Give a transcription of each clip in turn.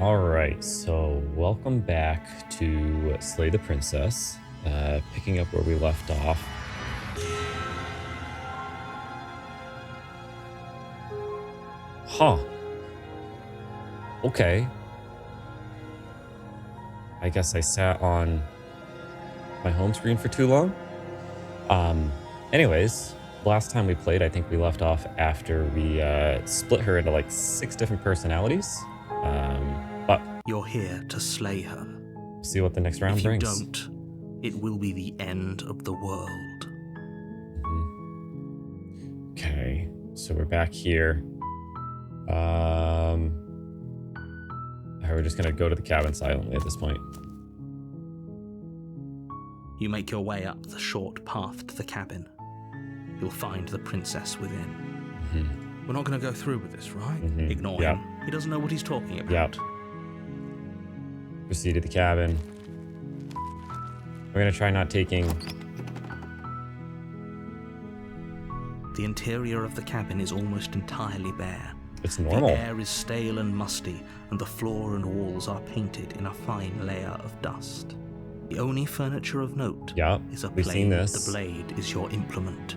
Alright, so welcome back to Slay the Princess. Picking up where we left off. Huh. Okay. I guess I sat on my home screen for too long. Anyways, last time we played, I think we left off after we split her into like 6 different personalities. But you're here to slay her. See what the next round if you brings. Don't, it will be the end of the world. Okay, so we're back here. We're just gonna go to the cabin silently at this point. You make your way up the short path to the cabin. You'll find the princess within. We're not going to go through with this, right? Ignore him. He doesn't know what he's talking about. Yep. Proceed to the cabin. We're going to try not taking... The interior of the cabin is almost entirely bare. It's normal. The air is stale and musty, and the floor and walls are painted in a fine layer of dust. The only furniture of note is a blade. We've seen this. The blade is your implement.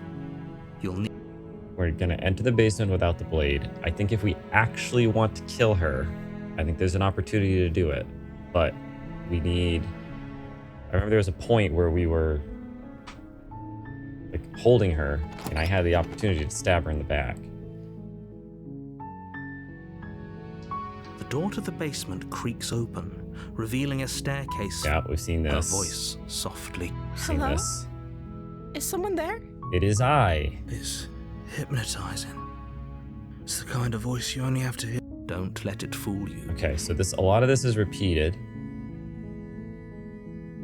You'll need... We're going to enter the basement without the blade. I think if we actually want to kill her, I think there's an opportunity to do it. But we need... I remember there was a point where we were like holding her, and I had the opportunity to stab her in the back. The door to the basement creaks open, revealing a staircase. Yeah, we've seen this. A voice softly. Hello? This. Is someone there? It is I. It's hypnotizing. It's the kind of voice you only have to hear. Don't let it fool you. Okay, so a lot of this is repeated.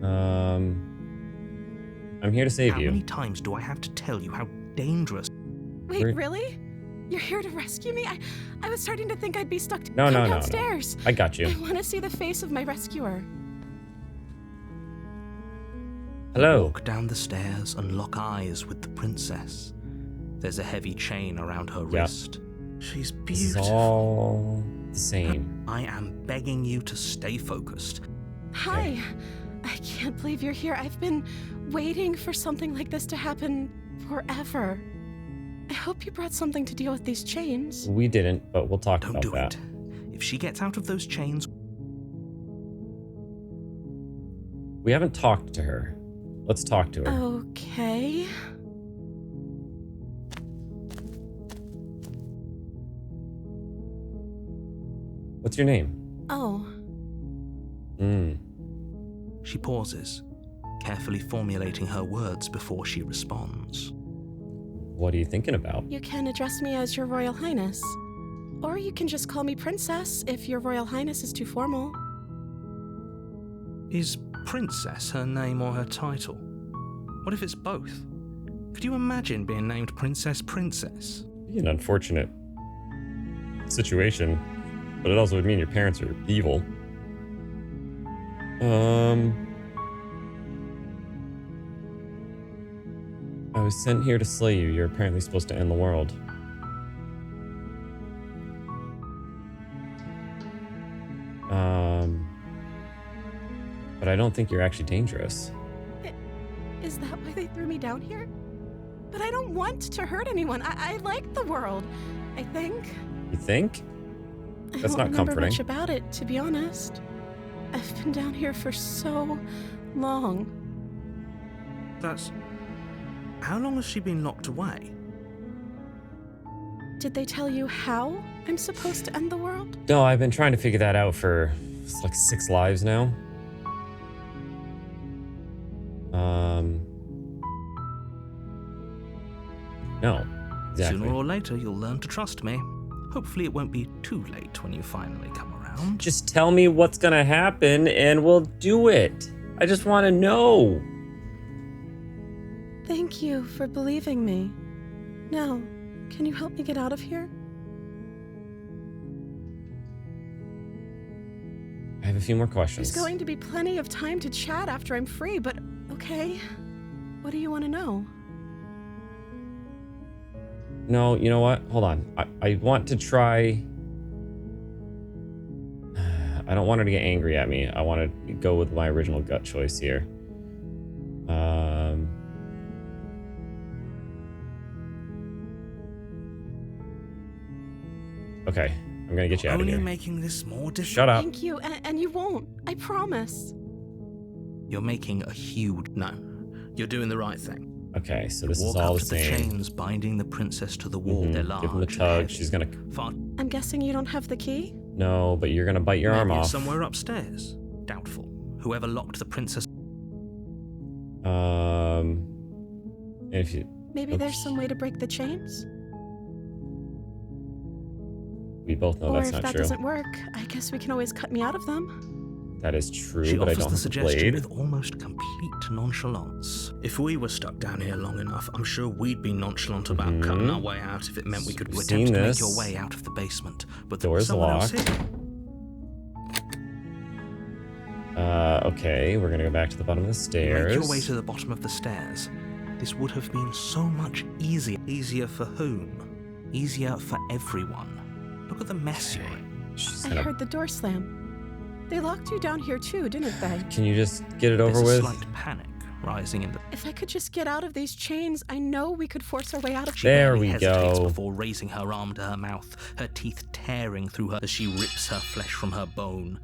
I'm here to save you. How many times do I have to tell you how dangerous? Wait, really? You're here to rescue me? I was starting to think I'd be stuck No. downstairs. I got you. I want to see the face of my rescuer. Hello. Walk down the stairs and lock eyes with the princess. There's a heavy chain around her wrist. She's beautiful. It's all the same. I am begging you to stay focused. Hi. I can't believe you're here. I've been waiting for something like this to happen forever. I hope you brought something to deal with these chains. We didn't, but we'll talk about that. Don't do it. If she gets out of those chains... We haven't talked to her. Let's talk to her. Okay. What's your name? Oh. She pauses, carefully formulating her words before she responds. What are you thinking about? You can address me as Your Royal Highness. Or you can just call me Princess if Your Royal Highness is too formal. Is Princess her name or her title? What if it's both? Could you imagine being named Princess? Be an unfortunate situation, but it also would mean your parents are evil. I was sent here to slay you. You're apparently supposed to end the world. But I don't think you're actually dangerous. Is that why they threw me down here? But I don't want to hurt anyone. I like the world, I think. You think? That's not I don't remember comforting. much about it, to be honest. I've been down here for so long. That's... How long has she been locked away? Did they tell you how I'm supposed to end the world? No, I've been trying to figure that out for like 6 lives now. No, exactly. Sooner or later, you'll learn to trust me. Hopefully it won't be too late when you finally come around. Just tell me what's gonna happen and we'll do it. I just want to know. Thank you for believing me. Now, can you help me get out of here? I have a few more questions. There's going to be plenty of time to chat after I'm free, but okay. What do you want to know? No, you know what? Hold on. I want to try... I don't want her to get angry at me. I want to go with my original gut choice here. Okay, I'm gonna get you out of here. Only making this more difficult. Shut up. Thank you, and you won't. I promise. You're making a huge... No, you're doing the right thing. Okay, so this is Walk all up the to the same. chains binding the princess to the wall. They're large. Give him a and tug. heavy. She's gonna... I'm guessing you don't have the key? No, but you're gonna bite your arm Maybe it's off. somewhere upstairs. Doubtful. Whoever locked the princess... If you... Maybe there's some way to break the chains? We both know Or that's if not that true. doesn't work, I guess we can always cut me out of them. That is true, She but I offers don't the have the suggestion blade. with almost complete nonchalance. If we were stuck down here long enough, I'm sure we'd be nonchalant about cutting our way out if it meant we could We've attempt seen to make this. your way out of the basement. But there Door's was someone else locked. here. Okay, we're gonna go back to the bottom of the stairs. Make your way to the bottom of the stairs. This would have been so much easier. Easier for whom? Easier for everyone. Look at the mess you're in. She's I gonna... heard the door slam. They locked you down here too, didn't they? Can you just get it over There's a with? slight panic rising in the... If I could just get out of these chains, I know we could force our way out of She There barely we hesitates go. before raising her arm to her mouth, her teeth tearing through her as she rips her flesh from her bone.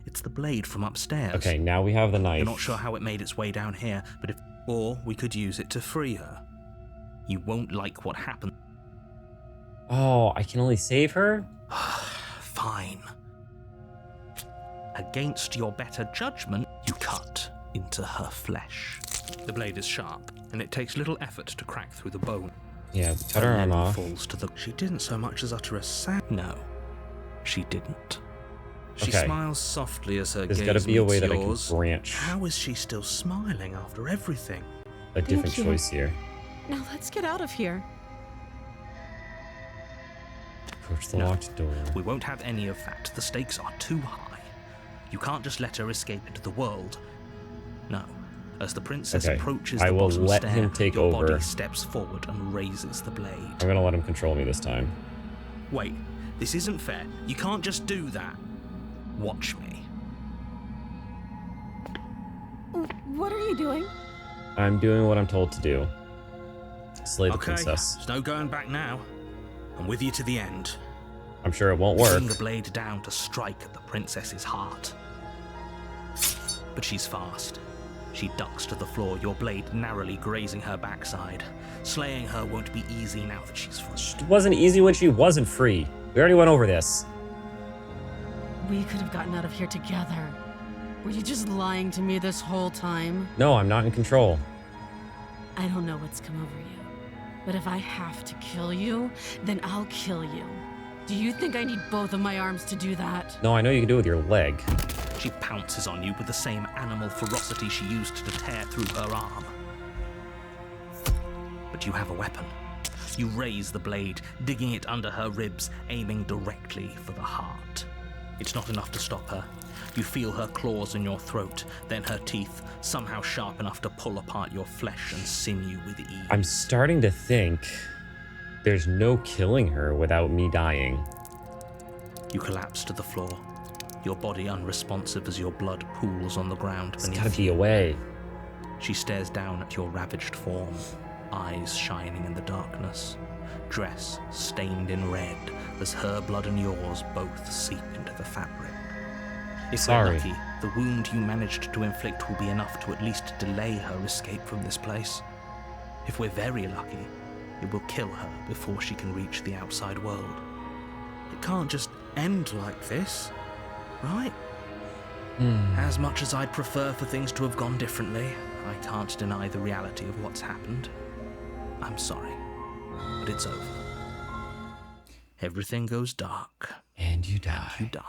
It's the blade from upstairs. Okay, now we have the knife. You're not sure how it made its way down here, but if... Or we could use it to free her. You won't like what happened. Oh, I can only save her? Fine. Against your better judgment, you cut into her flesh. The blade is sharp, and it takes little effort to crack through the bone. Yeah, cut her arm Then off. falls to the... She didn't so much as utter a sound. No, she didn't. She Okay. smiles softly as her There's gaze gotta be a way meets that I can yours. branch How is she still smiling after everything? a different you. choice here. Now let's get out of here. Approach the No. locked door. We won't have any of that. The stakes are too high. You can't just let her escape into the world. No. As the princess Okay, approaches I the will bottom let stair, him take your over. body steps forward and raises the blade. I'm gonna let him control me this time. Wait, this isn't fair. You can't just do that. Watch me. What are you doing? I'm doing what I'm told to do. Slay the Okay, princess. there's no going back now. I'm with you to the end. I'm sure it won't Bring work. the blade down to strike at the princess's heart. But she's fast. She ducks to the floor, your blade narrowly grazing her backside. Slaying her won't be easy now that she's free. It wasn't easy when she wasn't free. We already went over this. We could have gotten out of here together. Were you just lying to me this whole time? No, I'm not in control. I don't know what's come over you, but if I have to kill you, then I'll kill you. Do you think I need both of my arms to do that? No, I know you can do it with your leg. She pounces on you with the same animal ferocity she used to tear through her arm. But you have a weapon. You raise the blade, digging it under her ribs, aiming directly for the heart. It's not enough to stop her. You feel her claws in your throat, then her teeth, somehow sharp enough to pull apart your flesh and sinew with ease. I'm starting to think there's no killing her without me dying. You collapse to the floor, your body unresponsive as your blood pools on the ground There's beneath gotta be you. a way. She stares down at your ravaged form, eyes shining in the darkness, dress stained in red as her blood and yours both seep into the fabric. If Sorry. we're lucky, the wound you managed to inflict will be enough to at least delay her escape from this place. If we're very lucky, it will kill her before she can reach the outside world. It can't just end like this, right? As much as I'd prefer for things to have gone differently, I can't deny the reality of what's happened. I'm sorry, but it's over. Everything goes dark. And you die. You die.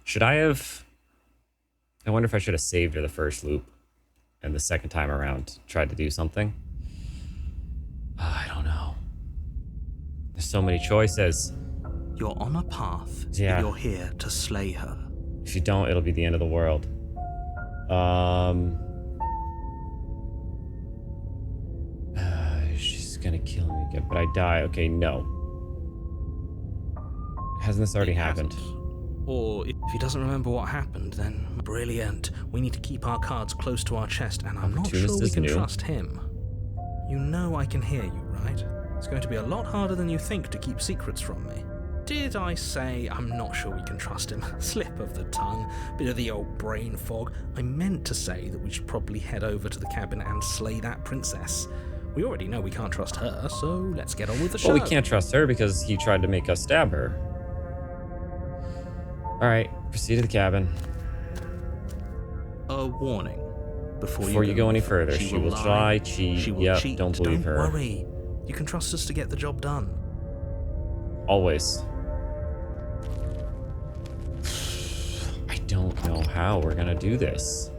Should I have... I wonder if I should have saved her the first loop and the second time around tried to do something. I don't know. There's so many choices. You're on a path. Yeah. You're here to slay her. If you don't, it'll be the end of the world. She's gonna kill me again, but I die. Okay, no. Hasn't this already It happened? hasn't. Or if he doesn't remember what happened, then brilliant. We need to keep our cards close to our chest, and I'm not sure Opportunist we is can new. trust him. You know I can hear you, right? It's going to be a lot harder than you think to keep secrets from me. Did I say I'm not sure we can trust him? Slip of the tongue, bit of the old brain fog. I meant to say that we should probably head over to the cabin and slay that princess. We already know we can't trust her, so let's get on with the show. Well, we can't trust her because he tried to make us stab her. All right, proceed to the cabin. A warning. Before you go any further, she will try, cheat. She will Yep, cheat. don't believe her. Don't worry. You can trust us to get the job done. Always. I don't know how we're gonna do this.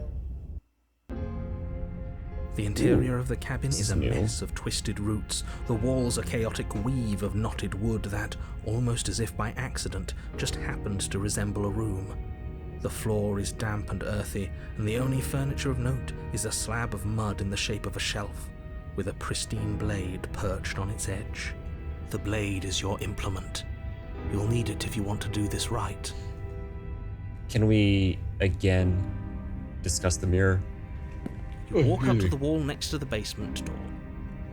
The interior of the cabin is a new. mess of twisted roots. The walls a chaotic weave of knotted wood that, almost as if by accident, just happened to resemble a room. The floor is damp and earthy, and the only furniture of note is a slab of mud in the shape of a shelf, with a pristine blade perched on its edge. The blade is your implement. You'll need it if you want to do this right. Can we, again, discuss the mirror? You walk up to the wall next to the basement door.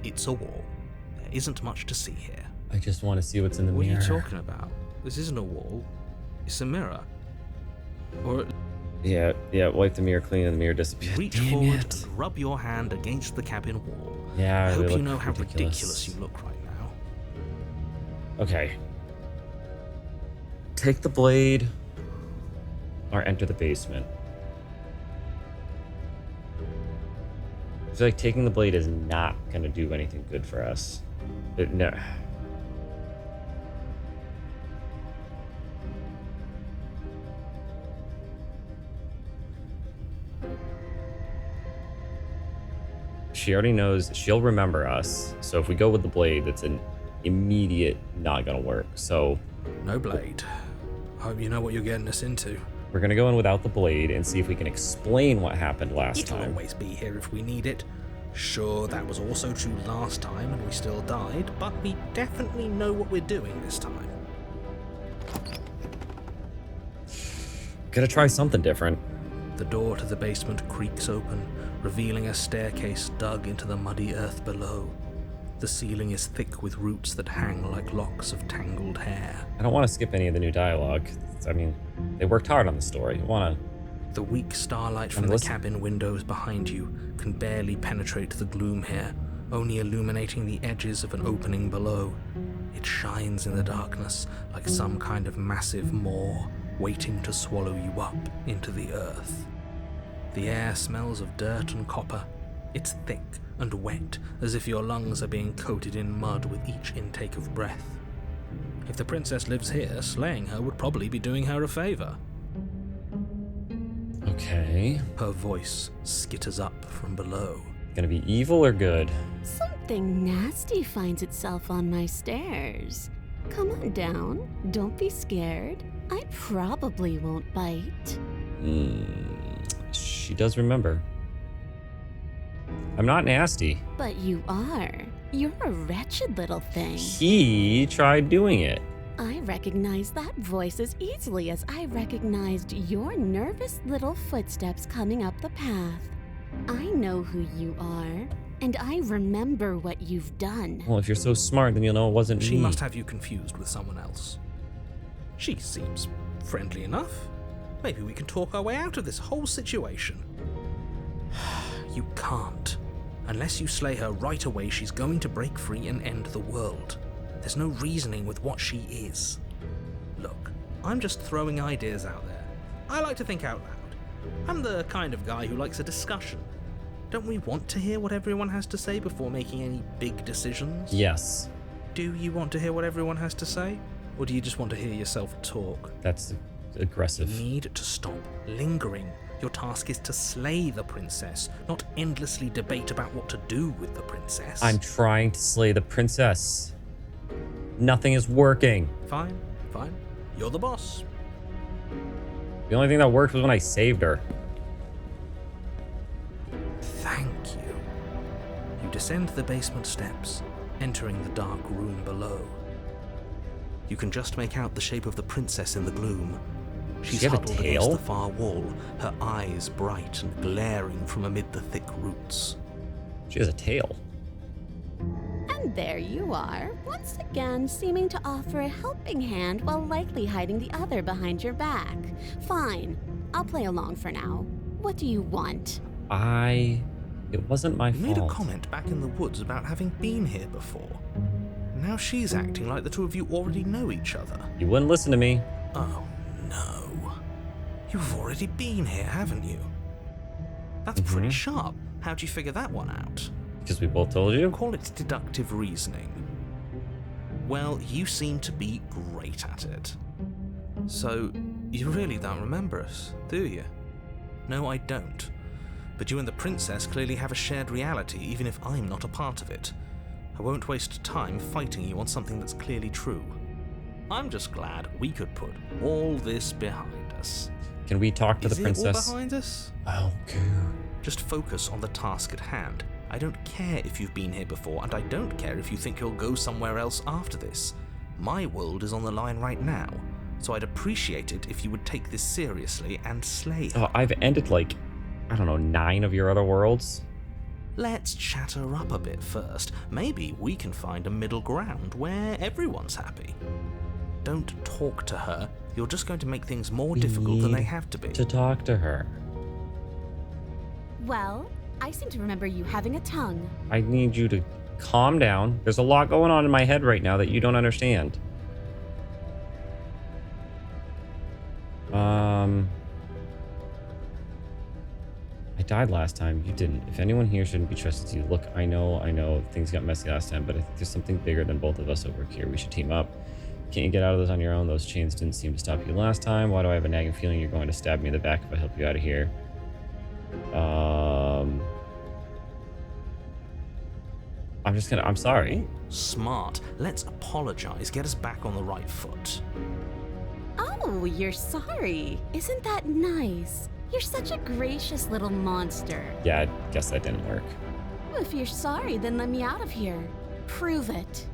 It's a wall. There isn't much to see here. I just want to see what's in the What mirror. are you talking about? This isn't a wall. It's a mirror. Or Yeah, wipe the mirror clean and the mirror disappears. reach Damn forward it. and rub your hand against the cabin wall. Yeah, I they hope you look know how ridiculous you look right now. Okay. Take the blade or enter the basement. I feel like taking the blade is not going to do anything good for us. No. She already knows, she'll remember us. So if we go with the blade, that's an immediate not gonna work. So No blade. Hope you know what you're getting us into. we're gonna go in without the blade and see if we can explain what happened last It'll time. always be here if we need it. Sure, that was also true last time and we still died, but we definitely know what we're doing this time. Gotta try something different. The door to the basement creaks open, revealing a staircase dug into the muddy earth below. The ceiling is thick with roots that hang like locks of tangled hair. I don't want to skip any of the new dialogue. I mean, they worked hard on the story. I want to. The weak starlight from the cabin windows behind you can barely penetrate the gloom here, only illuminating the edges of an opening below. It shines in the darkness like some kind of massive maw waiting to swallow you up into the earth. The air smells of dirt and copper. It's thick and wet, as if your lungs are being coated in mud with each intake of breath. If the princess lives here, slaying her would probably be doing her a favor. Okay. Her voice skitters up from below. Gonna be evil or good? Something nasty finds itself on my stairs. Come on down. Don't be scared. I probably won't bite. She does remember. I'm not nasty. But you are. You're a wretched little thing. He tried doing it. I recognize that voice as easily as I recognized your nervous little footsteps coming up the path. I know who you are, and I remember what you've done. Well, if you're so smart, then you'll know it wasn't She me. must have you confused with someone else. She seems friendly enough. Maybe we can talk our way out of this whole situation. You can't. Unless you slay her right away, she's going to break free and end the world. There's no reasoning with what she is. Look, I'm just throwing ideas out there. I like to think out loud. I'm the kind of guy who likes a discussion. Don't we want to hear what everyone has to say before making any big decisions? Yes. Do you want to hear what everyone has to say? Or do you just want to hear yourself talk? That's aggressive. You need to stop lingering. Your task is to slay the princess, not endlessly debate about what to do with the princess. I'm trying to slay the princess. Nothing is working. Fine. You're the boss. The only thing that worked was when I saved her. Thank you. You descend the basement steps, entering the dark room below. You can just make out the shape of the princess in the gloom, She's she have a huddled tail? against the far wall, her eyes bright and glaring from amid the thick roots. She has a tail. And there you are, once again seeming to offer a helping hand while likely hiding the other behind your back. Fine, I'll play along for now. What do you want? It wasn't my You fault. made a comment back in the woods about having been here before. Now she's acting like the two of you already know each other. You wouldn't listen to me. Oh, no. You've already been here, haven't you? That's pretty sharp. How'd you figure that one out? Because we both told you. Call it deductive reasoning. Well, you seem to be great at it. So, you really don't remember us, do you? No, I don't. But you and the princess clearly have a shared reality, even if I'm not a part of it. I won't waste time fighting you on something that's clearly true. I'm just glad we could put all this behind us. Can we talk to the princess? Is it all behind us? Okay. Just focus on the task at hand. I don't care if you've been here before, and I don't care if you think you'll go somewhere else after this. My world is on the line right now, so I'd appreciate it if you would take this seriously and slay her. Oh, I've ended like, I don't know, 9 of your other worlds. Let's chat her up a bit first. Maybe we can find a middle ground where everyone's happy. Don't talk to her. You're just going to make things more difficult than they have to be. To talk to her. Well, I seem to remember you having a tongue. I need you to calm down. There's a lot going on in my head right now that you don't understand. I died last time. You didn't. If anyone here shouldn't be trusted to you, look, I know things got messy last time, but I think there's something bigger than both of us over here. We should team up. Can't you get out of those on your own? Those chains didn't seem to stop you last time. Why do I have a nagging feeling you're going to stab me in the back if I help you out of here? I'm sorry. Smart. Let's apologize. Get us back on the right foot. Oh, you're sorry. Isn't that nice? You're such a gracious little monster. Yeah, I guess that didn't work. Well, if you're sorry, then let me out of here. Prove it.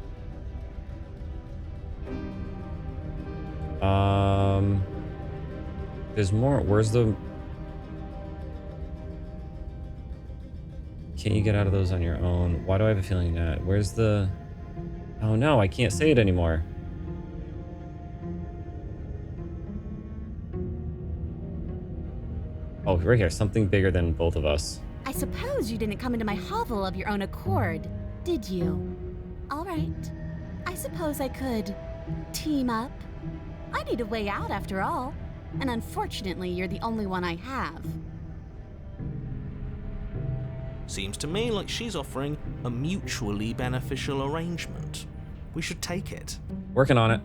There's more. Where's the... Can't you get out of those on your own? Why do I have a feeling that? Where's the... Oh no, I can't say it anymore. Oh, right here. Something bigger than both of us. I suppose you didn't come into my hovel of your own accord, did you? All right. I suppose I could team up. I need a way out after all. And unfortunately, you're the only one I have. Seems to me like she's offering a mutually beneficial arrangement. We should take it. Working on it.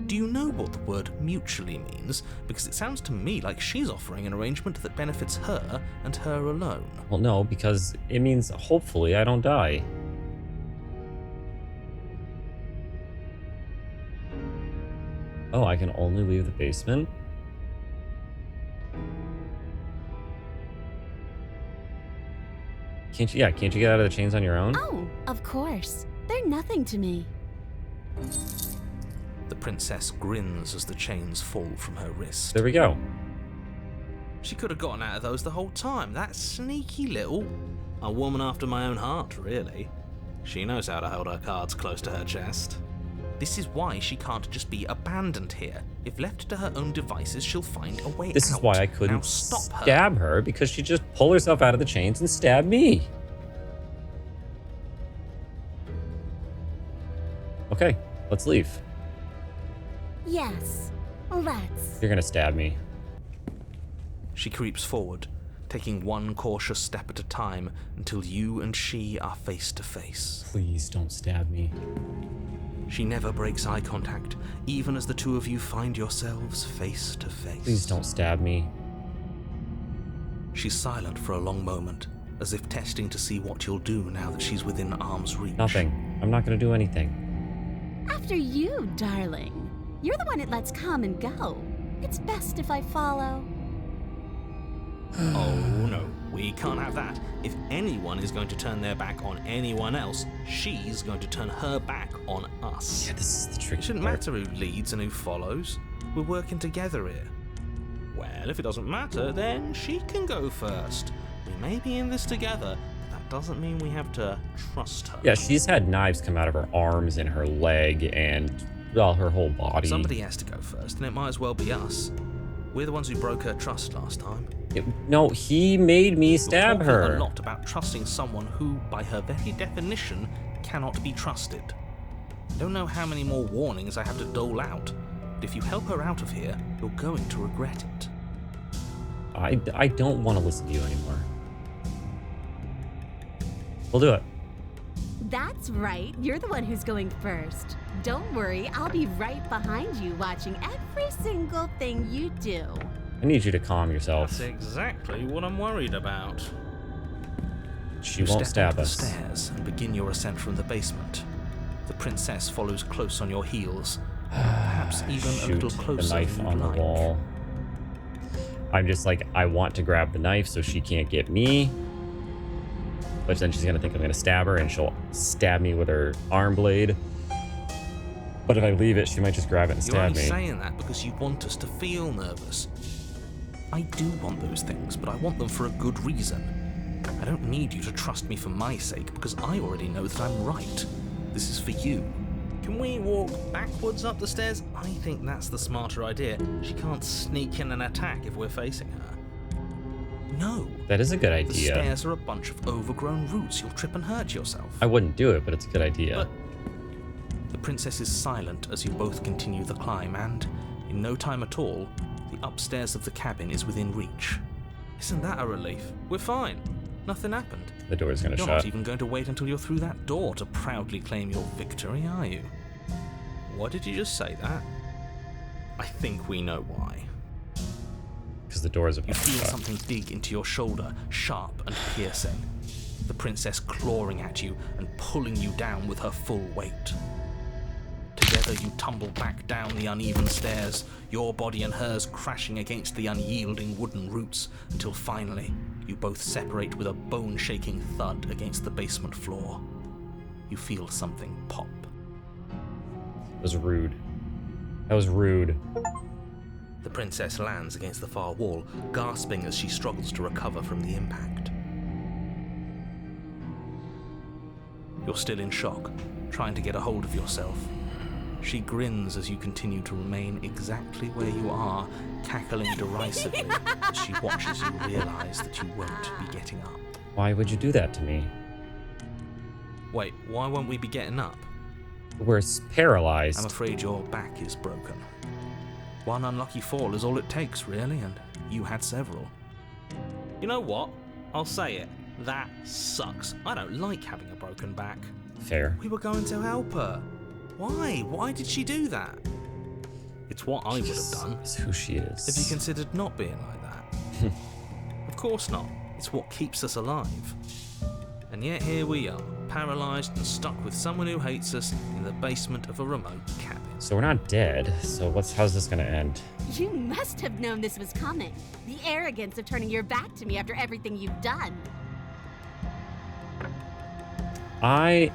Do you know what the word mutually means? Because it sounds to me like she's offering an arrangement that benefits her and her alone. Well, no, because it means hopefully I don't die. Oh, I can only leave the basement? Can't you get out of the chains on your own? Oh, of course. They're nothing to me. The princess grins as the chains fall from her wrist. There we go. She could have gotten out of those the whole time. That sneaky little... A woman after my own heart, really. She knows how to hold her cards close to her chest. This is why she can't just be abandoned here. If left to her own devices, she'll find a way out. This is why I Now couldn't stop her. stab her, because she just pulled herself out of the chains and stabbed me. Okay, let's leave. Yes, let's. You're gonna stab me. She creeps forward, taking one cautious step at a time until you and she are face to face. Please don't stab me. She never breaks eye contact, even as the two of you find yourselves face to face. Please don't stab me. She's silent for a long moment, as if testing to see what you'll do now that she's within arm's reach. Nothing. I'm not gonna do anything. After you, darling. You're the one it lets come and go. It's best if I follow. Oh no, we can't have that. If anyone is going to turn their back on anyone else, she's going to turn her back on us. Yeah, this is the tricky It shouldn't part. matter who leads and who follows. We're working together here. Well, if it doesn't matter, then she can go first. We may be in this together, but that doesn't mean we have to trust her. Yeah, she's had knives come out of her arms and her leg and, well, her whole body. Somebody has to go first, and it might as well be us. We're the ones who broke her trust last time. No, he made me stab You're talking her. a lot about trusting someone who, by her very definition, cannot be trusted. I don't know how many more warnings I have to dole out, but if you help her out of here, you're going to regret it. I don't want to listen to you anymore. We'll do it. That's right. You're the one who's going first. Don't worry, I'll be right behind you watching every single thing you do. I need you to calm yourself. That's exactly what I'm worried about. She You won't step stab onto us. the stairs and begin your ascent from the basement. The princess follows close on your heels, perhaps even a Shoot little the closer knife than on you'd the like. wall. I'm just like, I want to grab the knife so she can't get me. But then she's gonna think I'm gonna stab her and she'll stab me with her arm blade. But if I leave it, she might just grab it and You're stab only me. saying that because you want us to feel nervous. I do want those things, but I want them for a good reason. I don't need you to trust me for my sake because I already know that I'm right. This is for you. Can we walk backwards up the stairs? I think that's the smarter idea. She can't sneak in and attack if we're facing her. No. That is a good The idea. stairs are a bunch of overgrown roots. You'll trip and hurt yourself. I wouldn't do it, but it's a good idea. But the princess is silent as you both continue the climb, and in no time at all, the upstairs of the cabin is within reach. Isn't that a relief? We're fine. Nothing happened. The door's gonna You're shut. not even going to wait until you're through that door to proudly claim your victory, are you? Why did you just say that? I think we know why. Because the door's about You to feel shut. something dig into your shoulder, sharp and piercing. The princess clawing at you and pulling you down with her full weight. Together you tumble back down the uneven stairs, your body and hers crashing against the unyielding wooden roots, until finally you both separate with a bone-shaking thud against the basement floor. You feel something pop. That was rude. That was rude. The princess lands against the far wall, gasping as she struggles to recover from the impact. You're still in shock, trying to get a hold of yourself. She grins as you continue to remain exactly where you are, cackling derisively as she watches you realize that you won't be getting up. Why would you do that to me? Wait, why won't we be getting up? We're paralyzed. I'm afraid your back is broken. One unlucky fall is all it takes, really, and you had several. You know what? I'll say it. That sucks. I don't like having a broken back. Fair. We were going to help her. Why? Why did she do that? It's what I would have done. It's who she is. If you considered not being like that. Of course not. It's what keeps us alive. And yet here we are, paralysed and stuck with someone who hates us in the basement of a remote cabin. So we're not dead. So how's this gonna end? You must have known this was coming. The arrogance of turning your back to me after everything you've done. I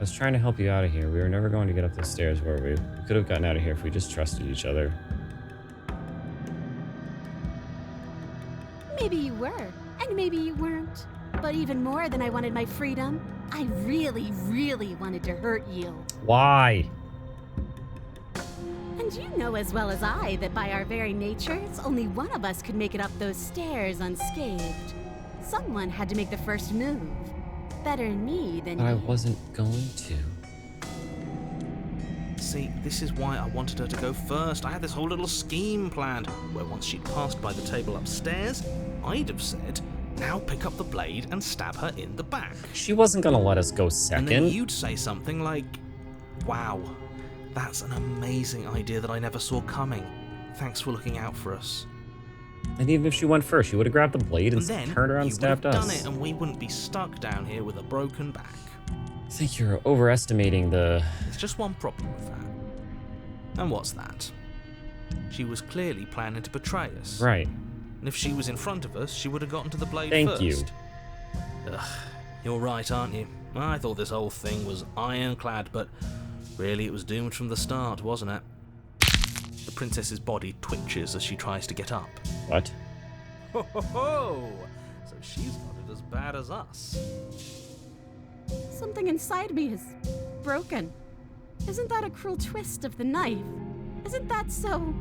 was trying to help you out of here. We were never going to get up those stairs, were we? We could have gotten out of here if we just trusted each other. Maybe you were, and maybe you weren't. But even more than I wanted my freedom, I really, really wanted to hurt you. Why? And you know as well as I that by our very natures, only one of us could make it up those stairs unscathed. Someone had to make the first move. Better me than But I you. wasn't going to. See, this is why I wanted her to go first. I had this whole little scheme planned, where once she'd passed by the table upstairs, I'd have said, now pick up the blade and stab her in the back. She wasn't gonna let us go And then second. you'd say something like, wow, that's an amazing idea that I never saw coming. Thanks for looking out for us. And even if she went first, she would have grabbed the blade and And then turned around you and would have stabbed done us. it and we wouldn't be stuck down here with a broken back. I think you're overestimating the... There's just one problem with that. And what's that? She was clearly planning to betray us. Right. And if she was in front of us, she would have gotten to the blade Thank first. you. Ugh, you're right, aren't you? I thought this whole thing was ironclad, but really it was doomed from the start, wasn't it? The princess's body twitches as she tries to get up. What? Ho ho ho! So she's got it as bad as us. Something inside me is broken. Isn't that a cruel twist of the knife? Isn't that so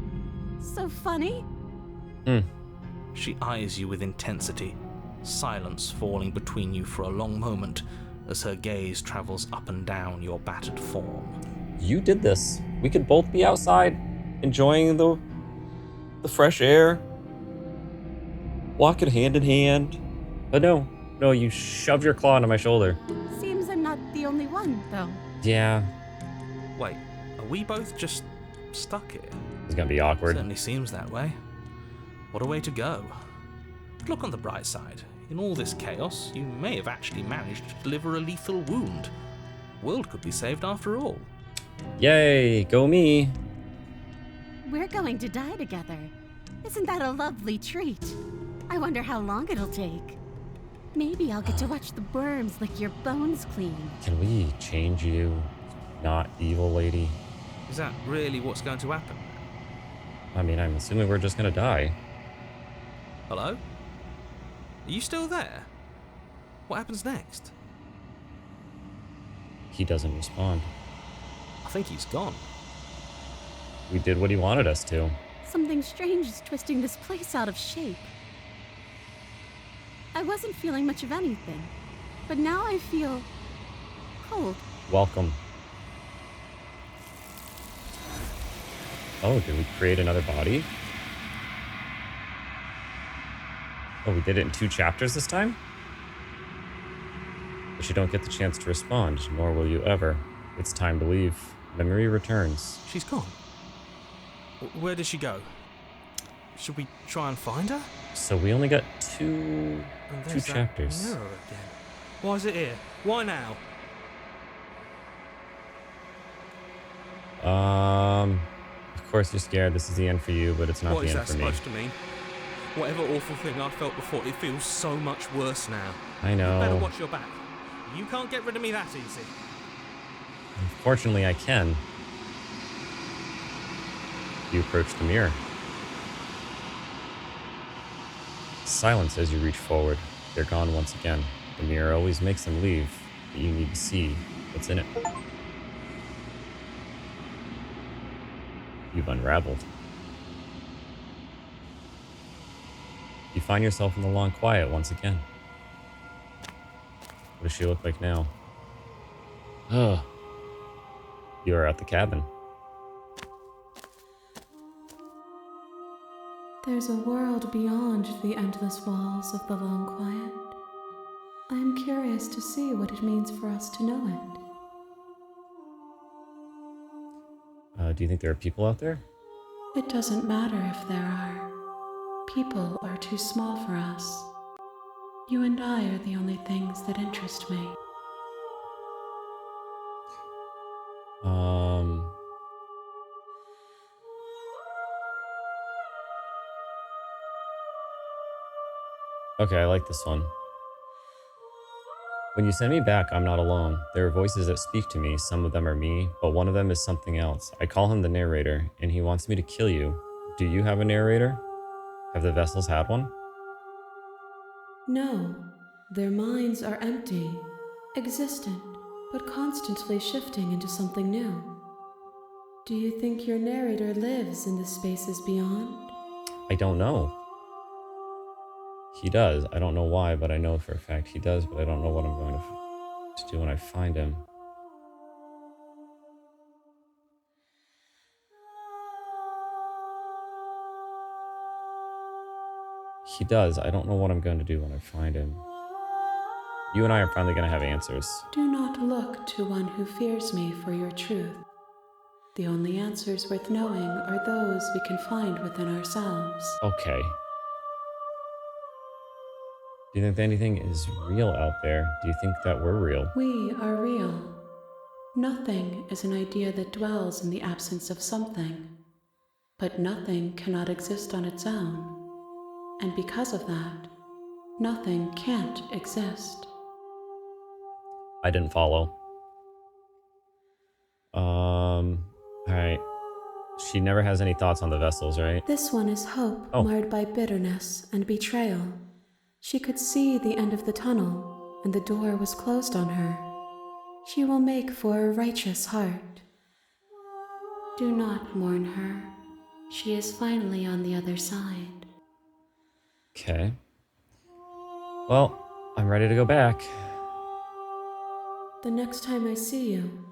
funny? She eyes you with intensity, silence falling between you for a long moment as her gaze travels up and down your battered form. You did this. We could both be outside, enjoying the fresh air, walking hand in hand. But no, you shoved your claw into my shoulder. Seems I'm not the only one, though. Yeah, Wait, are we both just stuck here? it's gonna be awkward. Certainly seems that way. What a way to go. But look on the bright side. In all this chaos, you may have actually managed to deliver a lethal wound. World could be saved after all. Yay, go me. We're going to die together. Isn't that a lovely treat? I wonder how long it'll take. Maybe I'll get to watch the worms lick your bones clean. Can we change you? Not evil lady. Is that really what's going to happen? I mean, I'm assuming we're just gonna die. Hello? Are you still there? What happens next? He doesn't respond. I think he's gone. We did what he wanted us to. Something strange is twisting this place out of shape. I wasn't feeling much of anything, but now I feel cold. Welcome. Oh, did we create another body? Oh, we did it in 2 chapters this time? But you don't get the chance to respond, nor will you ever. It's time to leave. Memory returns. She's gone. Where did she go? Should we try and find her? So we only got two And there's that chapters. mirror again. Why is it here? Why now? Of course you're scared. This is the end for you, but it's not What the is end that for me. supposed to mean? Whatever awful thing I felt before, it feels so much worse now. I You better know. watch your back. You can't get rid of me that easy. Fortunately, I can. You approach the mirror. Silence as you reach forward. They're gone once again. The mirror always makes them leave, but you need to see what's in it. You've unraveled. You find yourself in the long quiet once again. What does she look like now? Ugh. You are at the cabin. There's a world beyond the endless walls of the long quiet. I am curious to see what it means for us to know it. Do you think there are people out there? It doesn't matter if there are. People are too small for us. You and I are the only things that interest me. Okay, I like this one. When you send me back, I'm not alone. There are voices that speak to me. Some of them are me, but one of them is something else. I call him the narrator, and he wants me to kill you. Do you have a narrator? Have the vessels had one? No, their minds are empty, existent, but constantly shifting into something new. Do you think your narrator lives in the spaces beyond? I don't know. He does. I don't know why, but I know for a fact he does, but I don't know what I'm going to do when I find him. He does. I don't know what I'm going to do when I find him. You and I are finally going to have answers. Do not look to one who fears me for your truth. The only answers worth knowing are those we can find within ourselves. Okay. Do you think that anything is real out there? Do you think that we're real? We are real. Nothing is an idea that dwells in the absence of something. But nothing cannot exist on its own. And because of that, nothing can't exist. I didn't follow. Alright. she never has any thoughts on the vessels, right? This one is hope Oh. marred by bitterness and betrayal. She could see the end of the tunnel, and the door was closed on her. She will make for a righteous heart. Do not mourn her. She is finally on the other side. Okay. Well, I'm ready to go back. The next time I see you,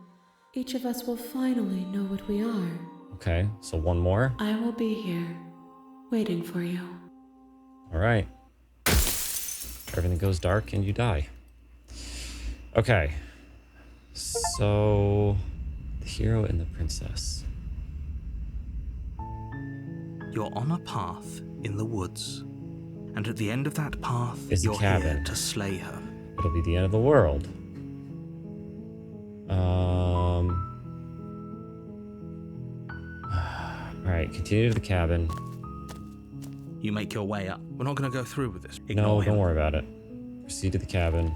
each of us will finally know what we are. Okay, so one more. I will be here, waiting for you. All right. Everything goes dark and you die. Okay. So, the hero and the princess. You're on a path in the woods, and at the end of that path, Is the you're here cabin. to slay her. It'll be the end of the world. All right, continue to the cabin. You make your way up. We're not going to go through with this. No, Ignore him. don't worry about it. Proceed to the cabin.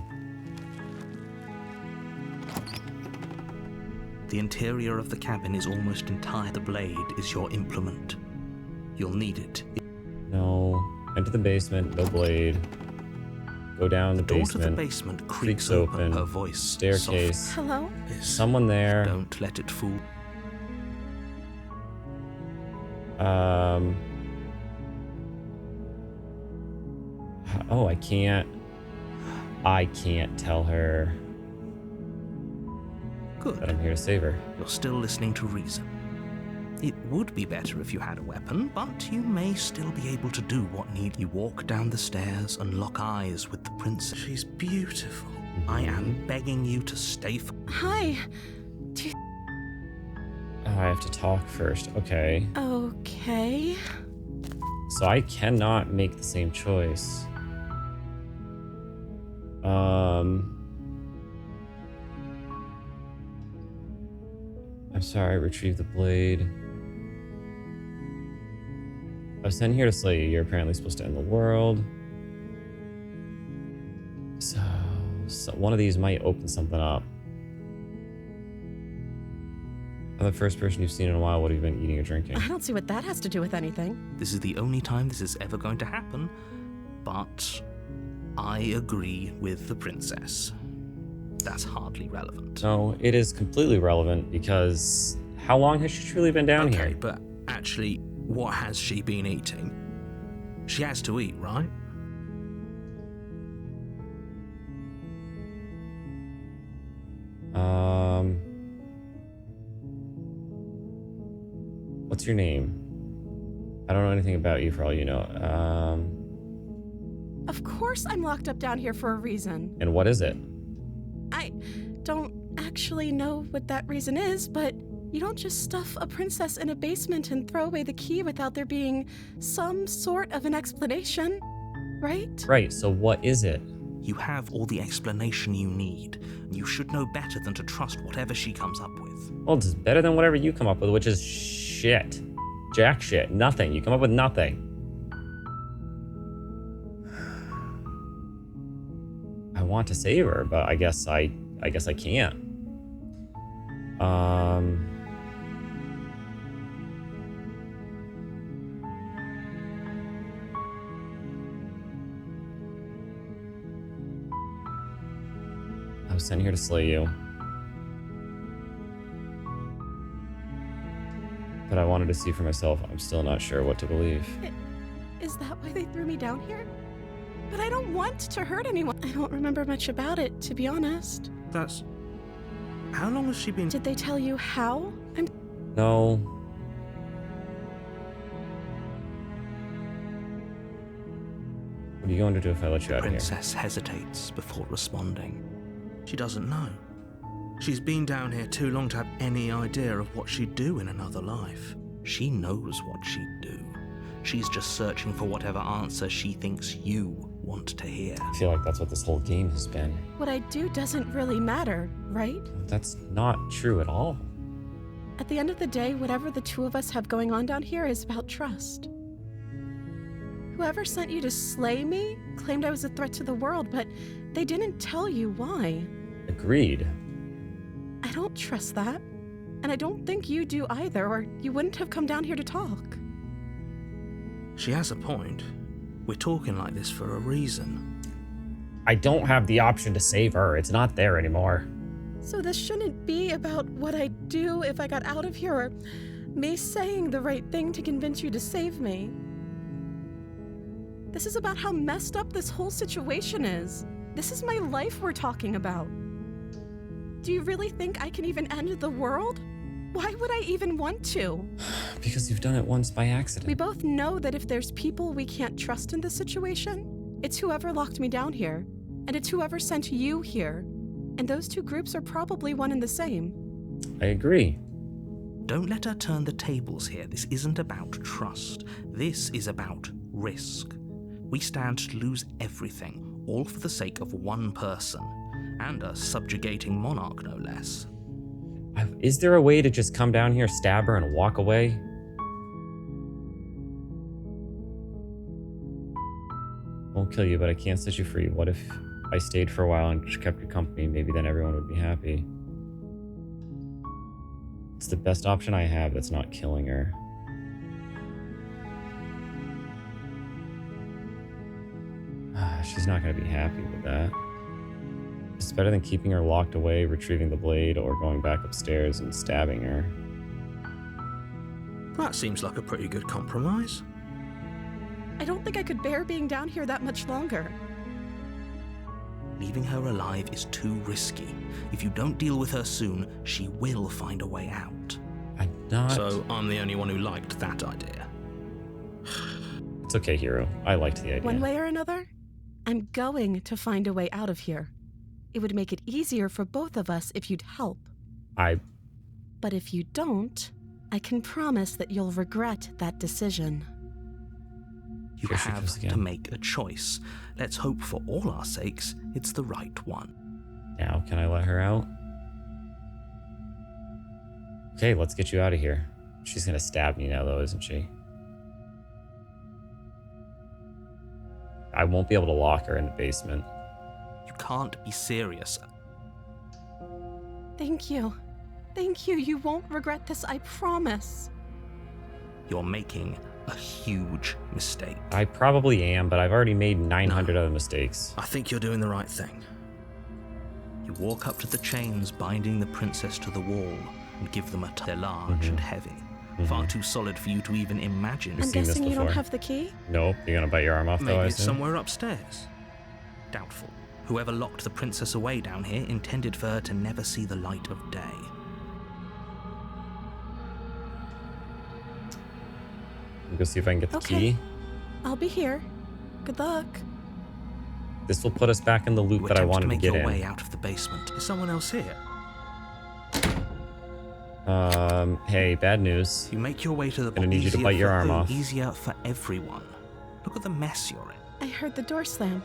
The interior of the cabin is almost entire. The blade is your implement. You'll need it. No. Enter the basement, no blade. Go down the The door to the basement. basement creaks Creaks open. open. Her voice Staircase. Hello? soft. Someone there. Don't let it fool. Oh, I can't tell her that Good. I'm here to save her. You're still listening to reason. It would be better if you had a weapon, but you may still be able to do what need. You walk down the stairs and lock eyes with the princess. She's beautiful. I am begging you to stay. Hi. Oh, I have to talk first. Okay. Okay. So I cannot make the same choice. I'm sorry, retrieve the blade. I was sent here to slay you. You're apparently supposed to end the world. So one of these might open something up. I'm the first person you've seen in a while. What have you been eating or drinking? I don't see what that has to do with anything. This is the only time this is ever going to happen, but I agree with the princess. That's hardly relevant. No, it is completely relevant because how long has she truly been down Okay, here? but actually, what has she been eating? She has to eat, right? What's your name? I don't know anything about you for all you know. Of course I'm locked up down here for a reason. And what is it? I don't actually know what that reason is, but you don't just stuff a princess in a basement and throw away the key without there being some sort of an explanation, right? Right, so what is it? You have all the explanation you need. You should know better than to trust whatever she comes up with. Well, it's better than whatever you come up with, which is shit. Jack shit. Nothing. You come up with nothing. I want to save her, but I guess I can't. I was sent here to slay you. But I wanted to see for myself. I'm still not sure what to believe. Is that why they threw me down here? But I don't want to hurt anyone. I don't remember much about it, to be honest. That's... How long has she been... Did they tell you how? No. What are you going to do if I let you out of here? Princess hesitates before responding. She doesn't know. She's been down here too long to have any idea of what she'd do in another life. She knows what she'd do. She's just searching for whatever answer she thinks you want to hear. I feel like that's what this whole game has been. What I do doesn't really matter, right? That's not true at all. At the end of the day, whatever the two of us have going on down here is about trust. Whoever sent you to slay me claimed I was a threat to the world, but they didn't tell you why. Agreed. I don't trust that. And I don't think you do either, or you wouldn't have come down here to talk. She has a point. We're talking like this for a reason. I don't have the option to save her. It's not there anymore. So this shouldn't be about what I'd do if I got out of here, or me saying the right thing to convince you to save me. This is about how messed up this whole situation is. This is my life we're talking about. Do you really think I can even end the world? Why would I even want to? Because you've done it once by accident. We both know that if there's people we can't trust in this situation, it's whoever locked me down here, and it's whoever sent you here. And those two groups are probably one and the same. I agree. Don't let her turn the tables here. This isn't about trust. This is about risk. We stand to lose everything, all for the sake of one person, and a subjugating monarch, no less. Is there a way to just come down here, stab her, and walk away? Won't kill you, but I can't set you free. What if I stayed for a while and just kept you company? Maybe then everyone would be happy. It's the best option I have that's not killing her. She's not going to be happy with that. It's better than keeping her locked away, retrieving the blade, or going back upstairs and stabbing her. That seems like a pretty good compromise. I don't think I could bear being down here that much longer. Leaving her alive is too risky. If you don't deal with her soon, she will find a way out. I'm not... So I'm the only one who liked that idea. It's okay, Hero. I liked the idea. One way or another, I'm going to find a way out of here. It would make it easier for both of us if you'd help. But if you don't, I can promise that you'll regret that decision. You have to make a choice. Let's hope for all our sakes it's the right one. Now, can I let her out? Okay, let's get you out of here. She's gonna stab me now, though, isn't she? I won't be able to lock her in the basement. You can't be serious. Thank you. Thank you. You won't regret this, I promise. You're making a huge mistake. I probably am, but I've already made 900 other mistakes. I think you're doing the right thing. You walk up to the chains binding the princess to the wall and give them a touch. They're large and heavy. Far too solid for you to even imagine. I'm guessing you don't have the key? Nope. You're gonna bite your arm off, though, I Maybe it's assume? somewhere upstairs. Doubtful. Whoever locked the princess away down here intended for her to never see the light of day. We'll go see if I can get the key. I'll be here. Good luck. This will put us back in the loop that I wanted to get make your in. way out of the basement. Is someone else here? Hey, bad news. You make your way to the Gonna need you to bite your arm off. Easier for everyone. Look at the mess you're in. I heard the door slam.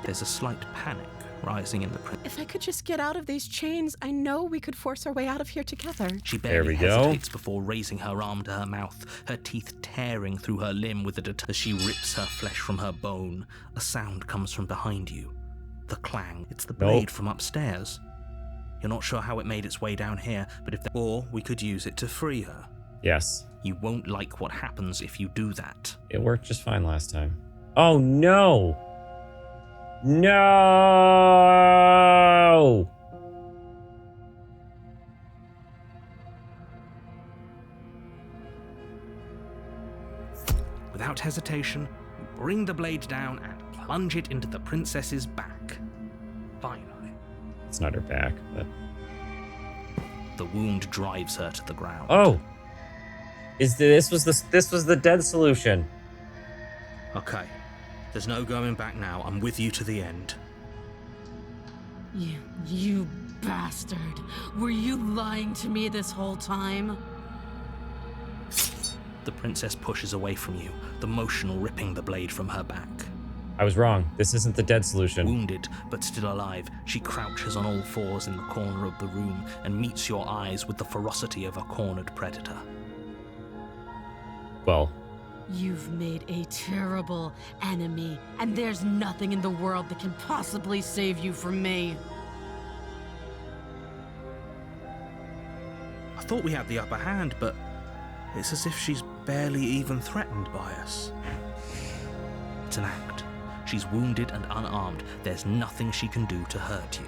There's a slight panic rising in the princess. If I could just get out of these chains, I know we could force our way out of here together. She barely There we go. hesitates before raising her arm to her mouth, her teeth tearing through her limb with as she rips her flesh from her bone. A sound comes from behind you. The clang. It's the blade from upstairs. You're not sure how it made its way down here, but or we could use it to free her. Yes. You won't like what happens if you do that. It worked just fine last time. Oh, no! No! Without hesitation, you bring the blade down and plunge it into the princess's back. Finally. It's not her back, but... The wound drives her to the ground. Oh! This was the dead solution. Okay. There's no going back now. I'm with you to the end. You bastard. Were you lying to me this whole time? The princess pushes away from you, the motion ripping the blade from her back. I was wrong. This isn't the dead solution. Wounded, but still alive, she crouches on all fours in the corner of the room and meets your eyes with the ferocity of a cornered predator. Well... You've made a terrible enemy, and there's nothing in the world that can possibly save you from me. I thought we had the upper hand, but it's as if she's barely even threatened by us. It's an act. She's wounded and unarmed. There's nothing she can do to hurt you.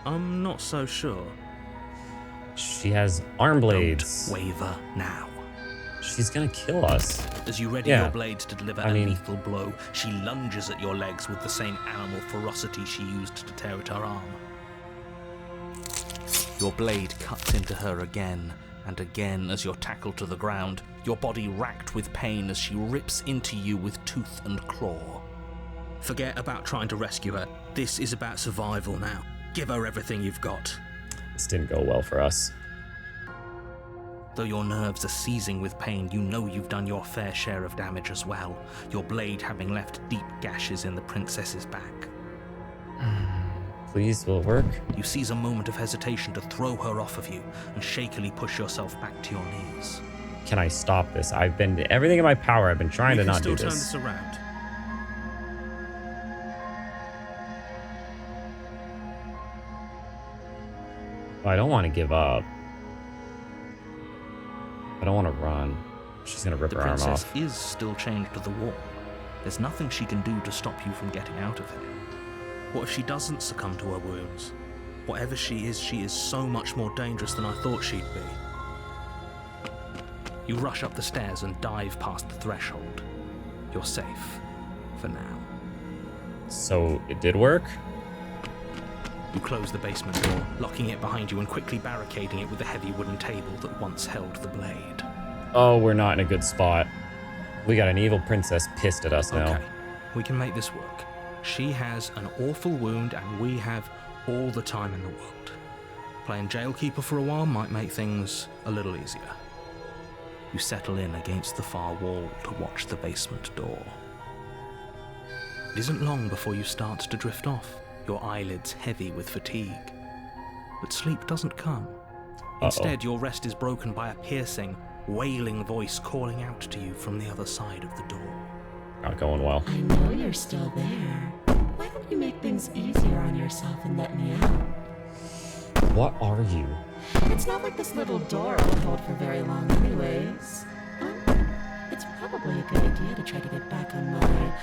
I'm not so sure. She has arm blades. Don't waver now. She's gonna kill us. As you ready your blades to deliver a lethal blow, she lunges at your legs with the same animal ferocity she used to tear at her arm. Your blade cuts into her again and again as you're tackled to the ground, your body racked with pain as she rips into you with tooth and claw. Forget about trying to rescue her. This is about survival now. Give her everything you've got. This didn't go well for us. Though your nerves are seizing with pain, you know you've done your fair share of damage as well, your blade having left deep gashes in the princess's back. Please, will it work? You seize a moment of hesitation to throw her off of you and shakily push yourself back to your knees. Can I stop this? I've been everything in my power. I've been trying to not do We can this. still turn this around. I don't want to give up. I don't want to run. She's gonna rip her arm off. The princess is still chained to the wall. There's nothing she can do to stop you from getting out of it. What if she doesn't succumb to her wounds? Whatever she is so much more dangerous than I thought she'd be. You rush up the stairs and dive past the threshold. You're safe. For now. So, it did work? You close the basement door, locking it behind you and quickly barricading it with the heavy wooden table that once held the blade. Oh, we're not in a good spot. We got an evil princess pissed at us now. Okay, we can make this work. She has an awful wound and we have all the time in the world. Playing jailkeeper for a while might make things a little easier. You settle in against the far wall to watch the basement door. It isn't long before you start to drift off, your eyelids heavy with fatigue. But sleep doesn't come. Instead, your rest is broken by a piercing, wailing voice calling out to you from the other side of the door. Not going well. I know you're still there. Why don't you make things easier on yourself and let me out? What are you? It's not like this little door will hold for very long anyways. It's probably a good idea to try to get back on my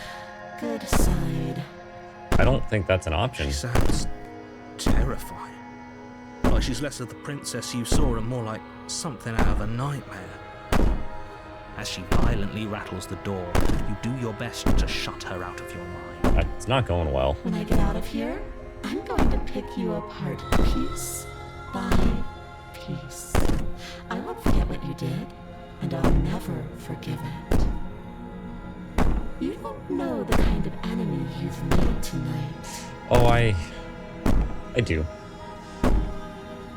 good side. I don't think that's an option. She sounds terrifying. Like she's less of the princess you saw and more like something out of a nightmare. As she violently rattles the door, you do your best to shut her out of your mind. It's not going well. When I get out of here, I'm going to pick you apart piece by piece. I won't forget what you did, and I'll never forgive it. You don't know the kind of enemy you've made tonight. Oh, I do.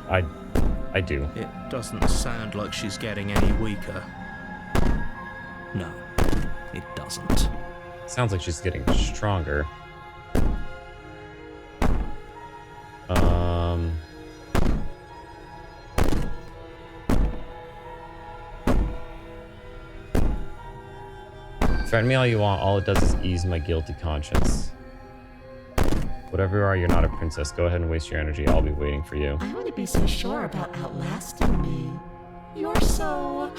I do. It doesn't sound like she's getting any weaker. No, it doesn't. Sounds like she's getting stronger. Threaten me all you want. All it does is ease my guilty conscience. Whatever you are, you're not a princess. Go ahead and waste your energy. I'll be waiting for you. I wouldn't be so sure about outlasting me. You're so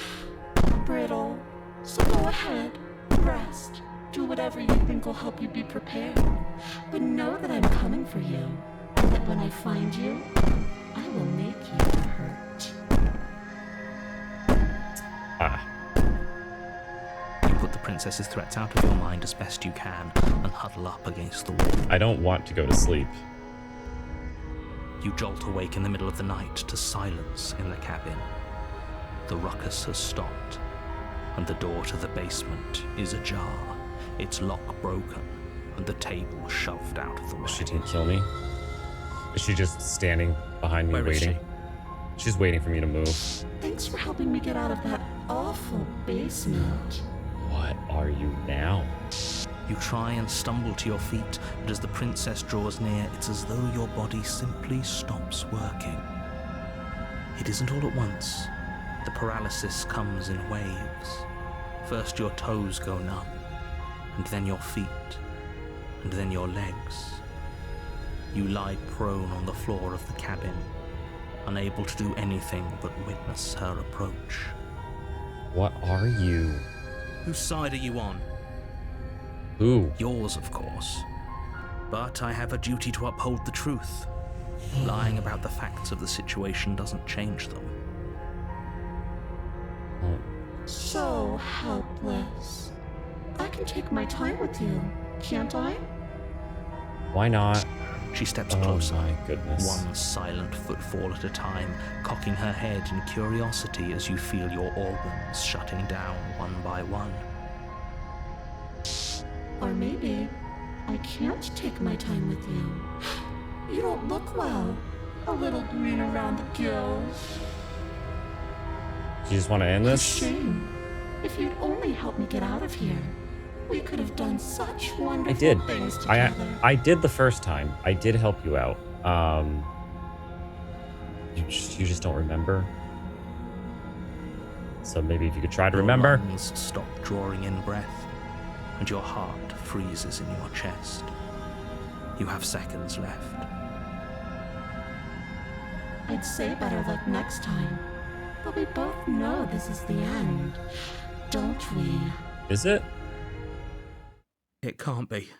brittle. So go ahead, rest. Do whatever you think will help you be prepared. But know that I'm coming for you. And that when I find you, I will make you hurt. You put the princess's threats out of your mind as best you can and huddle up against the wall. I don't want to go to sleep. You jolt awake in the middle of the night to silence in the cabin. The ruckus has stopped, and the door to the basement is ajar, its lock broken, and the table shoved out of the way. She didn't kill me. Is she just standing behind me Where is waiting? She's waiting for me to move. Thanks for helping me get out of that awful basement. What are you now? You try and stumble to your feet, but as the princess draws near, it's as though your body simply stops working. It isn't all at once. The paralysis comes in waves. First your toes go numb, and then your feet, and then your legs. You lie prone on the floor of the cabin, unable to do anything but witness her approach. What are you? Whose side are you on? Who? Yours, of course. But I have a duty to uphold the truth. Lying about the facts of the situation doesn't change them. So helpless. I can take my time with you, can't I? Why not? She steps Oh closer, my goodness. one silent footfall at a time, cocking her head in curiosity as you feel your organs shutting down one by one. Or maybe I can't take my time with you. You don't look well. A little green around the gills. You just want to end this? Shame. If you'd only help me get out of here, we could have done such wonderful I did. things together. I did the first time. I did help you out. You just don't remember. So maybe if you could try to remember. Your lungs stop drawing in breath, and your heart freezes in your chest. You have seconds left. I'd say better luck next time. But we both know this is the end, don't we? Is it? It can't be.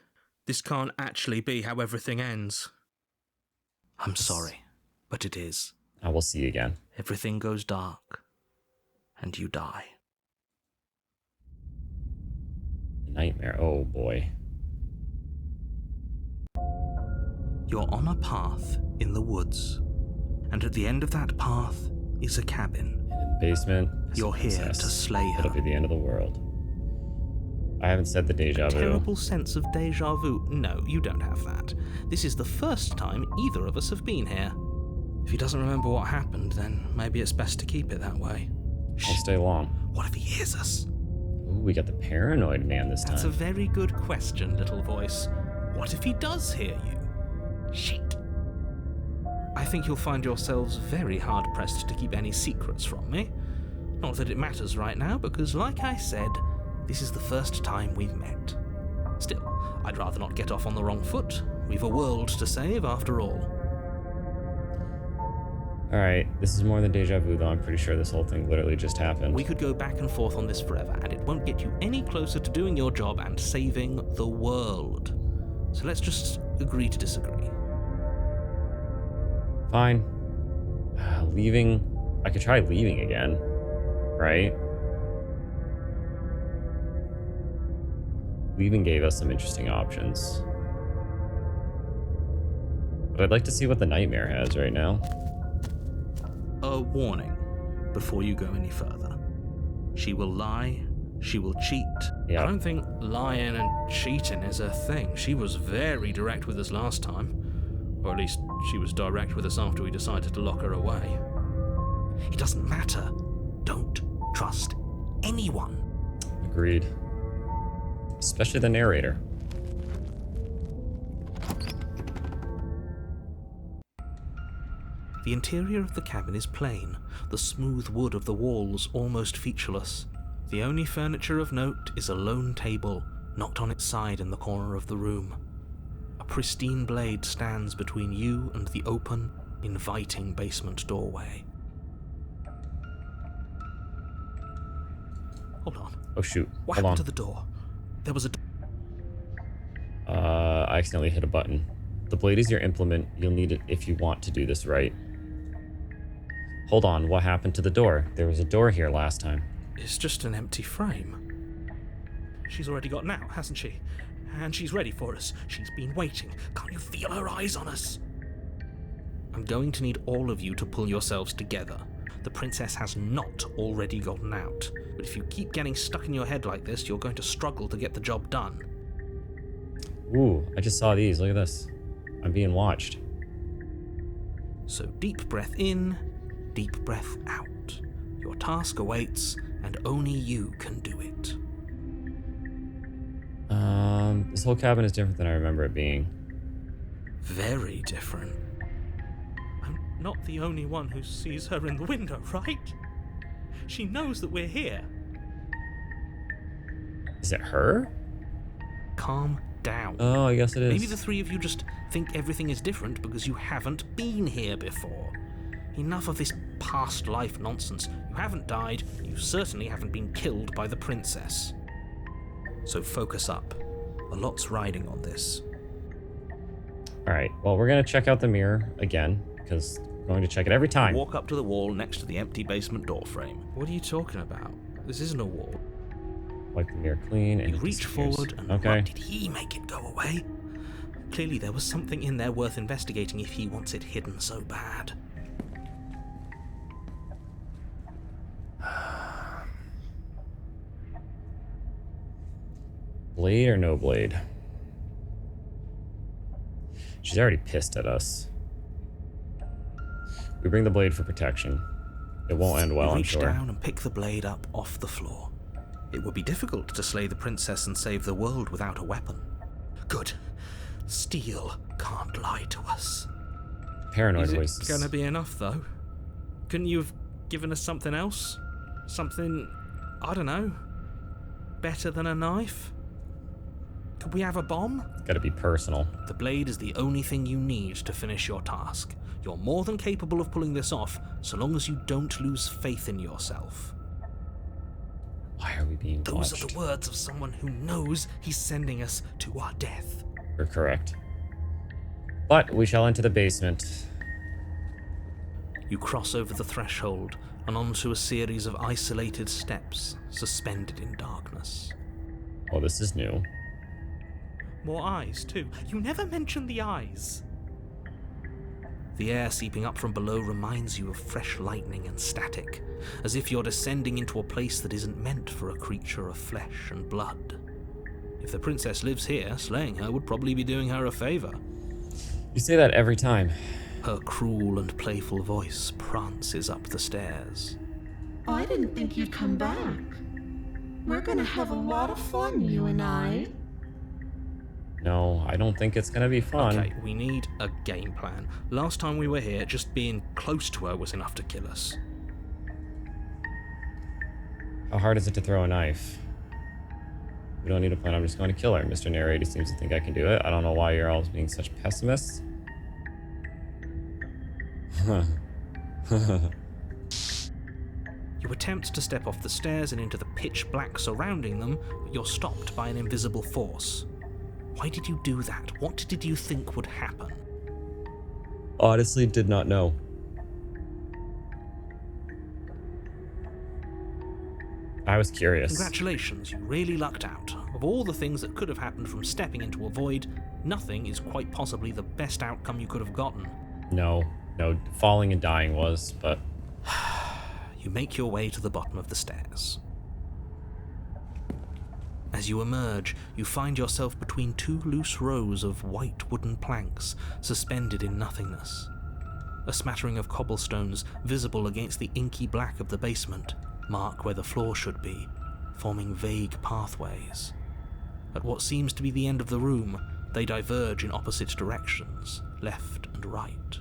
This can't actually be how everything ends. I'm sorry, but it is. I will see you again. Everything goes dark, and you die. Nightmare. Oh boy. You're on a path in the woods, and at the end of that path is a cabin. In the basement. You're here to slay her. It'll be the end of the world. I haven't said the deja vu. Terrible sense of deja vu. No, you don't have that. This is the first time either of us have been here. If he doesn't remember what happened, then maybe it's best to keep it that way. Won't stay long. What if he hears us? Ooh, we got the paranoid man this That's a time. very good question, little voice. What if he does hear you? Shit. I think you'll find yourselves very hard-pressed to keep any secrets from me. Not that it matters right now, because like I said, this is the first time we've met. Still, I'd rather not get off on the wrong foot. We've a world to save, after all. Alright, this is more than deja vu, though. I'm pretty sure this whole thing literally just happened. We could go back and forth on this forever, and it won't get you any closer to doing your job and saving the world. So let's just agree to disagree. Fine. Leaving. I could try leaving again. Right? Leaving gave us some interesting options. But I'd like to see what the nightmare has right now. A warning before you go any further. She will lie, she will cheat. Yeah. I don't think lying and cheating is a thing. She was very direct with us last time. Or at least she was direct with us after we decided to lock her away. It doesn't matter. Don't trust anyone. Agreed. Especially the narrator. The interior of the cabin is plain, the smooth wood of the walls almost featureless. The only furniture of note is a lone table, knocked on its side in the corner of the room. A pristine blade stands between you and the open, inviting basement doorway. Hold on. Oh shoot. What Hold on. happened to the door? There was a... I accidentally hit a button. The blade is your implement. You'll need it if you want to do this right. Hold on, what happened to the door? There was a door here last time. It's just an empty frame. She's already got out, hasn't she? And she's ready for us. She's been waiting. Can't you feel her eyes on us? I'm going to need all of you to pull yourselves together. The princess has not already gotten out. But if you keep getting stuck in your head like this, you're going to struggle to get the job done. Ooh, I just saw these. Look at this. I'm being watched. So deep breath in, deep breath out. Your task awaits, and only you can do it. This whole cabin is different than I remember it being. Very different. I'm not the only one who sees her in the window, right? She knows that we're here. Is it her? Calm down. Oh, I guess it is. Maybe the three of you just think everything is different because you haven't been here before. Enough of this past life nonsense. You haven't died, you certainly haven't been killed by the princess. So focus up. A lot's riding on this. Alright, well, we're going to check out the mirror again, because we're going to check it every time. Walk up to the wall next to the empty basement door frame. What are you talking about? This isn't a wall. Wipe the mirror clean and You reach forward and okay. what did he make it go away? Clearly there was something in there worth investigating if he wants it hidden so bad. Blade or no blade? She's already pissed at us. We bring the blade for protection. It won't end well, I'm sure. Reach down and pick the blade up off the floor. It would be difficult to slay the princess and save the world without a weapon. Good. Steel can't lie to us. Paranoid Is it voices. gonna be enough, though? Couldn't you have given us something else? Something, I don't know, better than a knife? Could we have a bomb? Gotta be personal. The blade is the only thing you need to finish your task. You're more than capable of pulling this off, so long as you don't lose faith in yourself. Why are we being Those watched? are the words of someone who knows he's sending us to our death. You're correct. But we shall enter the basement. You cross over the threshold and onto a series of isolated steps suspended in darkness. Oh, this is new. More eyes, too. You never mention the eyes. The air seeping up from below reminds you of fresh lightning and static, as if you're descending into a place that isn't meant for a creature of flesh and blood. If the princess lives here, slaying her would probably be doing her a favor. You say that every time. Her cruel and playful voice prances up the stairs. I didn't think you'd come back. We're gonna have a lot of fun, you and I. No, I don't think it's gonna be fun. Okay, we need a game plan. Last time we were here, just being close to her was enough to kill us. How hard is it to throw a knife? We don't need a plan, I'm just going to kill her. Mr. Narrator seems to think I can do it. I don't know why you're all being such pessimists. You attempt to step off the stairs and into the pitch black surrounding them, but you're stopped by an invisible force. Why did you do that? What did you think would happen? Honestly, did not know. I was curious. Congratulations, you really lucked out. Of all the things that could have happened from stepping into a void, nothing is quite possibly the best outcome you could have gotten. No, falling and dying was, but... You make your way to the bottom of the stairs. As you emerge, you find yourself between two loose rows of white wooden planks suspended in nothingness. A smattering of cobblestones visible against the inky black of the basement mark where the floor should be, forming vague pathways. At what seems to be the end of the room, they diverge in opposite directions, left and right.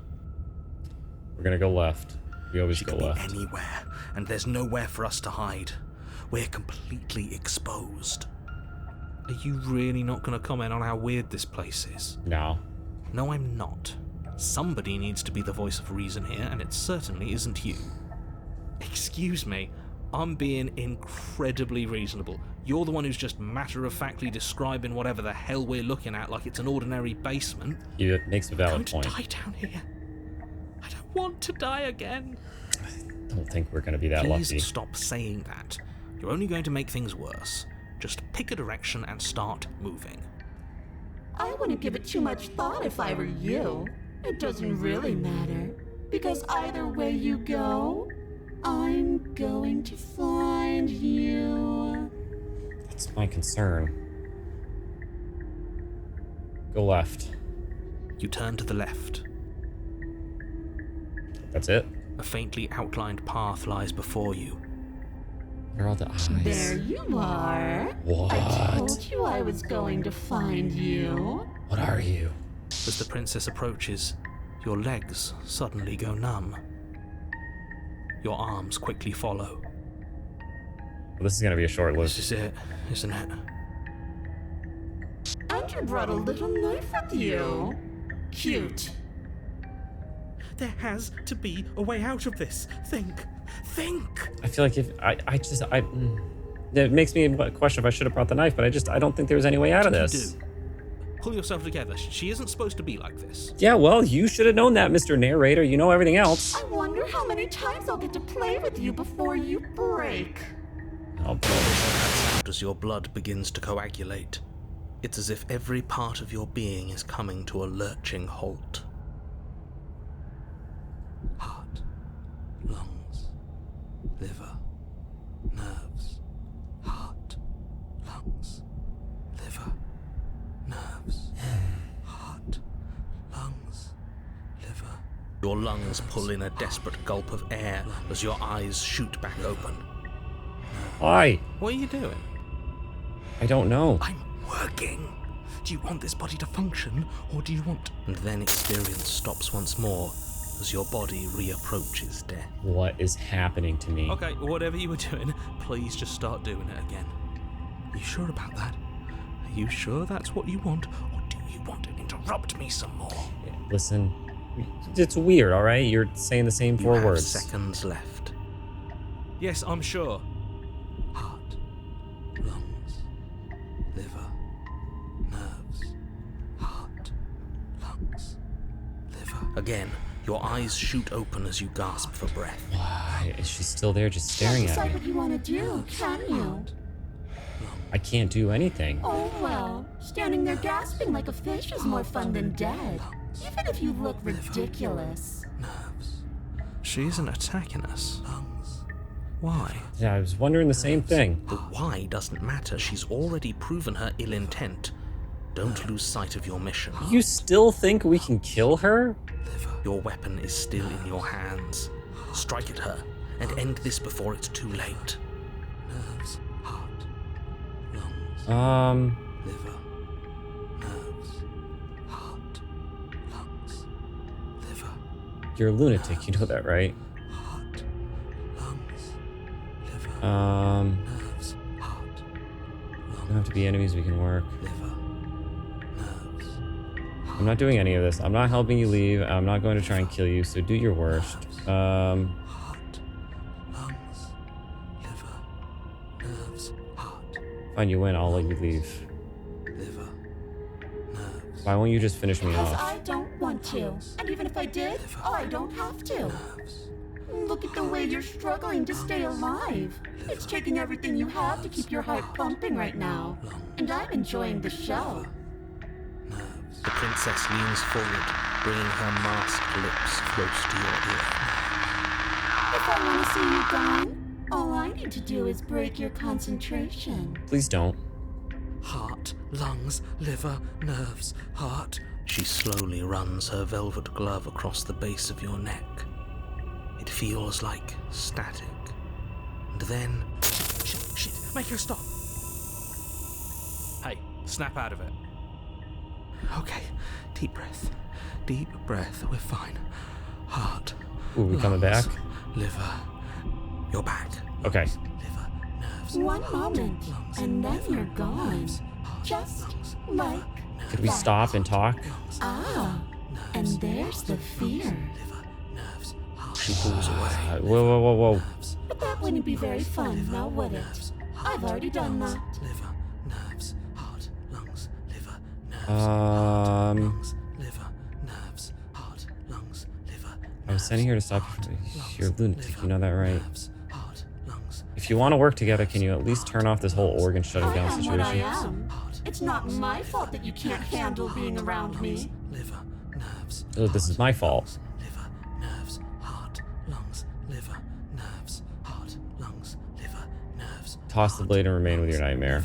We're gonna go left. We always She go could be left. anywhere, and there's nowhere for us to hide. We're completely exposed. Are you really not going to comment on how weird this place is? No. No, I'm not. Somebody needs to be the voice of reason here, and it certainly isn't you. Excuse me, I'm being incredibly reasonable. You're the one who's just matter-of-factly describing whatever the hell we're looking at like it's an ordinary basement. He makes a valid I'm point. going to die down here. I don't want to die again. I don't think we're gonna be that Please lucky. stop saying that. You're only going to make things worse. Just pick a direction and start moving. I wouldn't give it too much thought if I were you. It doesn't really matter, because either way you go, I'm going to find you. That's my concern. Go left. You turn to the left. That's it? A faintly outlined path lies before you. Where are all the eyes? There you are. What? I told you I was going to find you. What are you? As the princess approaches, your legs suddenly go numb. Your arms quickly follow. Well, this is gonna be a short This list. is it, isn't it? And you brought a little knife with you. Cute. There has to be a way out of this. Think. I feel like if it makes me question if I should have brought the knife, but I don't think there was any way out of this. Do. Pull yourself together. She isn't supposed to be like this. Yeah, well, you should have known that, Mr. Narrator. You know everything else. I wonder how many times I'll get to play with you before you break. Oh, boy. As your blood begins to coagulate, it's as if every part of your being is coming to a lurching halt. Heart, lungs, liver, nerves. Heart, lungs, liver, nerves. Heart, lungs, liver. Your lungs pull in a desperate gulp of air as your eyes shoot back open. Why? What are you doing? I don't know. I'm working. Do you want this body to function, or do you want... And then experience stops once more as your body reapproaches death. What is happening to me? Okay, whatever you were doing, please just start doing it again. Are you sure about that? Are you sure that's what you want, or do you want to interrupt me some more? Listen, it's weird, all right? You're saying the same four You have words. seconds left. Yes, I'm sure. Heart, lungs, liver, nerves. Heart, lungs, liver. Again, your eyes shoot open as you gasp for breath. Why is she still there just staring at Decide me? what you want to do, can you? I can't do anything. Oh well, standing there gasping like a fish is more fun than dead. Even if you look ridiculous. Nerves. She isn't attacking us. Lungs. Why? Yeah, I was wondering the same thing. The why doesn't matter. She's already proven her ill intent. Don't lose sight of your mission. You still think we can kill her? Your weapon is still in your hands. Strike at her and end this before it's too late. Nerves, heart, lungs, liver, nerves, heart, lungs, liver, You're a lunatic, you know that, right? heart, lungs, liver, Nerves, nerves, heart, don't have to be enemies, we can work. liver, nerves. I'm not doing any of this. I'm not helping you leave. I'm not going to try and kill you, so do your worst. Heart, lungs, liver, nerves, heart, Fine, you win. I'll let you leave. liver, nerves, Why won't you just finish me Because off? I don't want to. And even if I did, I don't have to. nerves. Look at the way you're struggling to stay alive. It's taking everything you have to keep your heart pumping right now. And I'm enjoying the show. The princess leans forward, bringing her masked lips close to your ear. If I want to see you gone, all I need to do is break your concentration. Please don't. Heart, lungs, liver, nerves, heart. She slowly runs her velvet glove across the base of your neck. It feels like static. And then... Shit, make her stop. Hey, snap out of it. Okay, deep breath. Deep breath, we're fine. Heart. Ooh, we coming back? Liver. You're back. Okay. Liver, nerves. One moment, and then you're gone. Just like Could we that. stop and talk? Ah, and there's the fear. Liver, nerves, heart. She pulls away. Whoa. But that wouldn't be very fun, now would it? I've already done that. Liver, nerves, heart, lungs, liver, nerves. Um, Liver, nerves, heart, lungs, liver. I was sending here to stop you. You're a lunatic, you know that, right? Nerves, heart, lungs. If you want to work together, can you at least turn off this whole organ shutting I down am what I situation? am. It's not my fault that you can't handle being around me. Liver, nerves. Oh, this is my fault. Liver, nerves, heart, lungs, liver, nerves, heart, lungs, liver, nerves. Toss the blade and remain with your nightmare.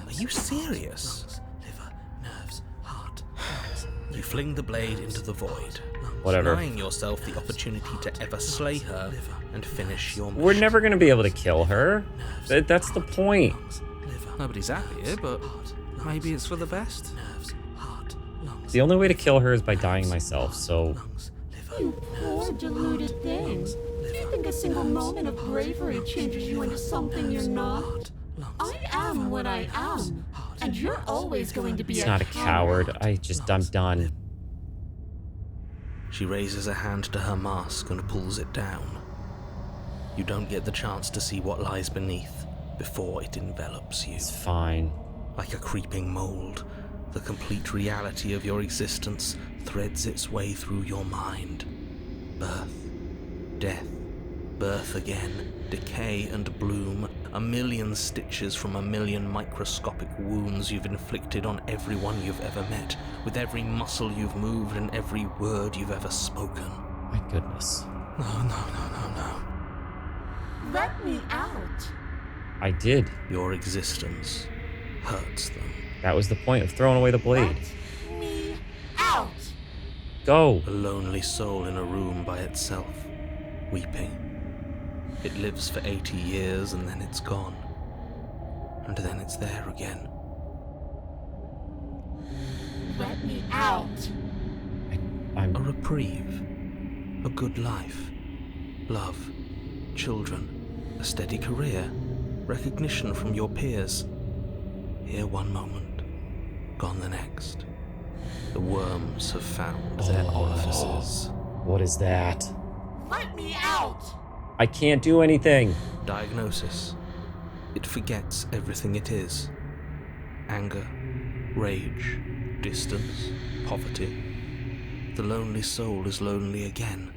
Are you serious? Liver, nerves, heart, lungs. You fling the blade into the void, Whatever. denying yourself the opportunity to ever slay her and finish your mission. We're never going to be able to kill her. That's the point. Nobody's happy here, but maybe it's for the best. The only way to kill her is by dying myself, so... You poor deluded thing. Do you think a single moment of bravery changes you into something you're not? I am what I am, and you're always going to be He's not a coward. I'm done. She She raises a hand to her mask and pulls it down. You don't get the chance to see what lies beneath before it envelops you. It's fine. Like a creeping mold, the complete reality of your existence threads its way through your mind. Birth, death, birth again, decay and bloom, a million stitches from a million microscopic wounds you've inflicted on everyone you've ever met, with every muscle you've moved and every word you've ever spoken. My goodness. No. Let me out. I did. Your existence hurts them. That was the point of throwing away the blade. Let me out. Go. A lonely soul in a room by itself, weeping. It lives for 80 years and then it's gone. And then it's there again. Let me out. I'm A reprieve. A good life. Love. Children. A steady career. Recognition from your peers. Here one moment. Gone the next. The worms have found their orifices. What is that? Let me out. I can't do anything. Diagnosis. It forgets everything it is. Anger, rage, distance, poverty. The lonely soul is lonely again.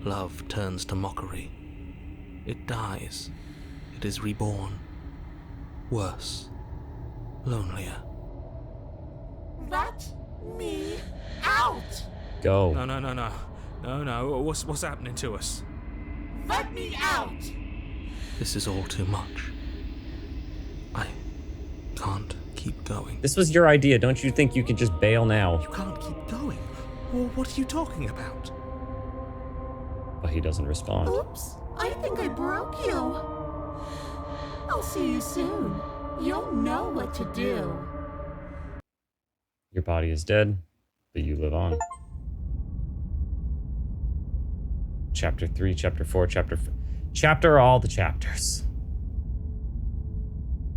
Love turns to mockery. It dies. It is reborn. Worse. Lonelier. Let me out. Go. No. What's happening to us? Let me out. This is all too much. I can't keep going. This was your idea. Don't you think you could just bail now? You can't keep going. Well, what are you talking about? But he doesn't respond. Oops, I think I broke you. I'll see you soon. You'll know what to do. Your body is dead, but you live on. Chapter 3, Chapter 4, Chapter all the chapters.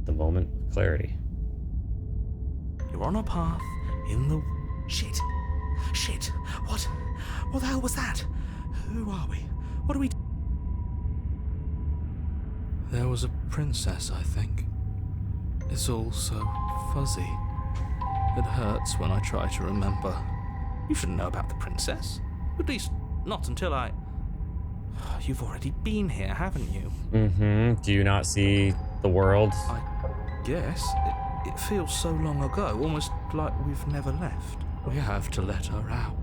The moment of clarity. You're on a path in the... Shit. What the hell was that? Who are we? What do we do? There was a princess, I think. It's all so fuzzy. It hurts when I try to remember. You shouldn't know about the princess. At least, not until I... You've already been here, haven't you? Mm-hmm. Do you not see the world? I guess. It feels so long ago, almost like we've never left. We have to let her out.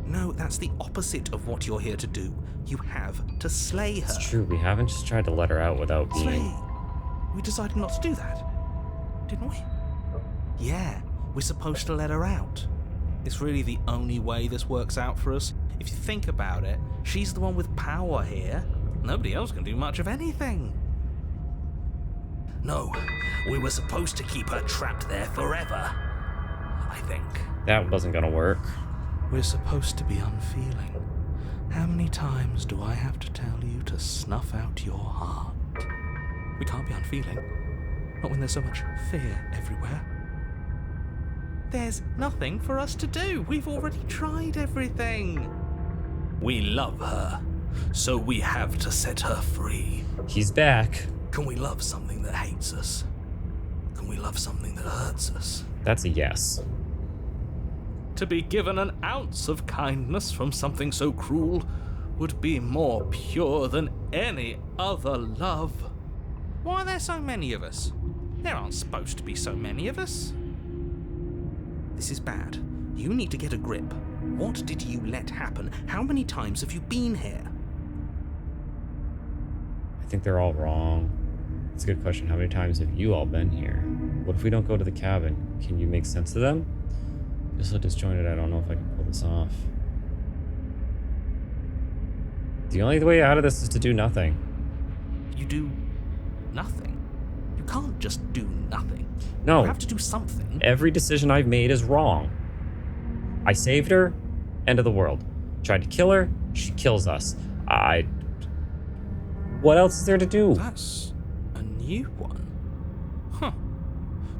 No, that's the opposite of what you're here to do. You have to slay her. It's true. We haven't just tried to let her out without being... Slay? We decided not to do that, didn't we? Yeah, we're supposed to let her out. It's really the only way this works out for us. If you think about it, she's the one with power here. Nobody else can do much of anything. No, we were supposed to keep her trapped there forever. I think. That wasn't gonna work. We're supposed to be unfeeling. How many times do I have to tell you to snuff out your heart? We can't be unfeeling. Not when there's so much fear everywhere. There's nothing for us to do. We've already tried everything. We love her, so we have to set her free. He's back. Can we love something that hates us? Can we love something that hurts us? That's a yes. To be given an ounce of kindness from something so cruel would be more pure than any other love. Why are there so many of us? There aren't supposed to be so many of us. This is bad. You need to get a grip. What did you let happen? How many times have you been here? I think they're all wrong. It's a good question. How many times have you all been here? What if we don't go to the cabin? Can you make sense of them? Feel so disjointed, I don't know if I can pull this off. The only way out of this is to do nothing. You do nothing. You can't just do nothing. No. You have to do something. Every decision I've made is wrong. I saved her, end of the world. Tried to kill her, she kills us. What else is there to do? That's a new one. Huh.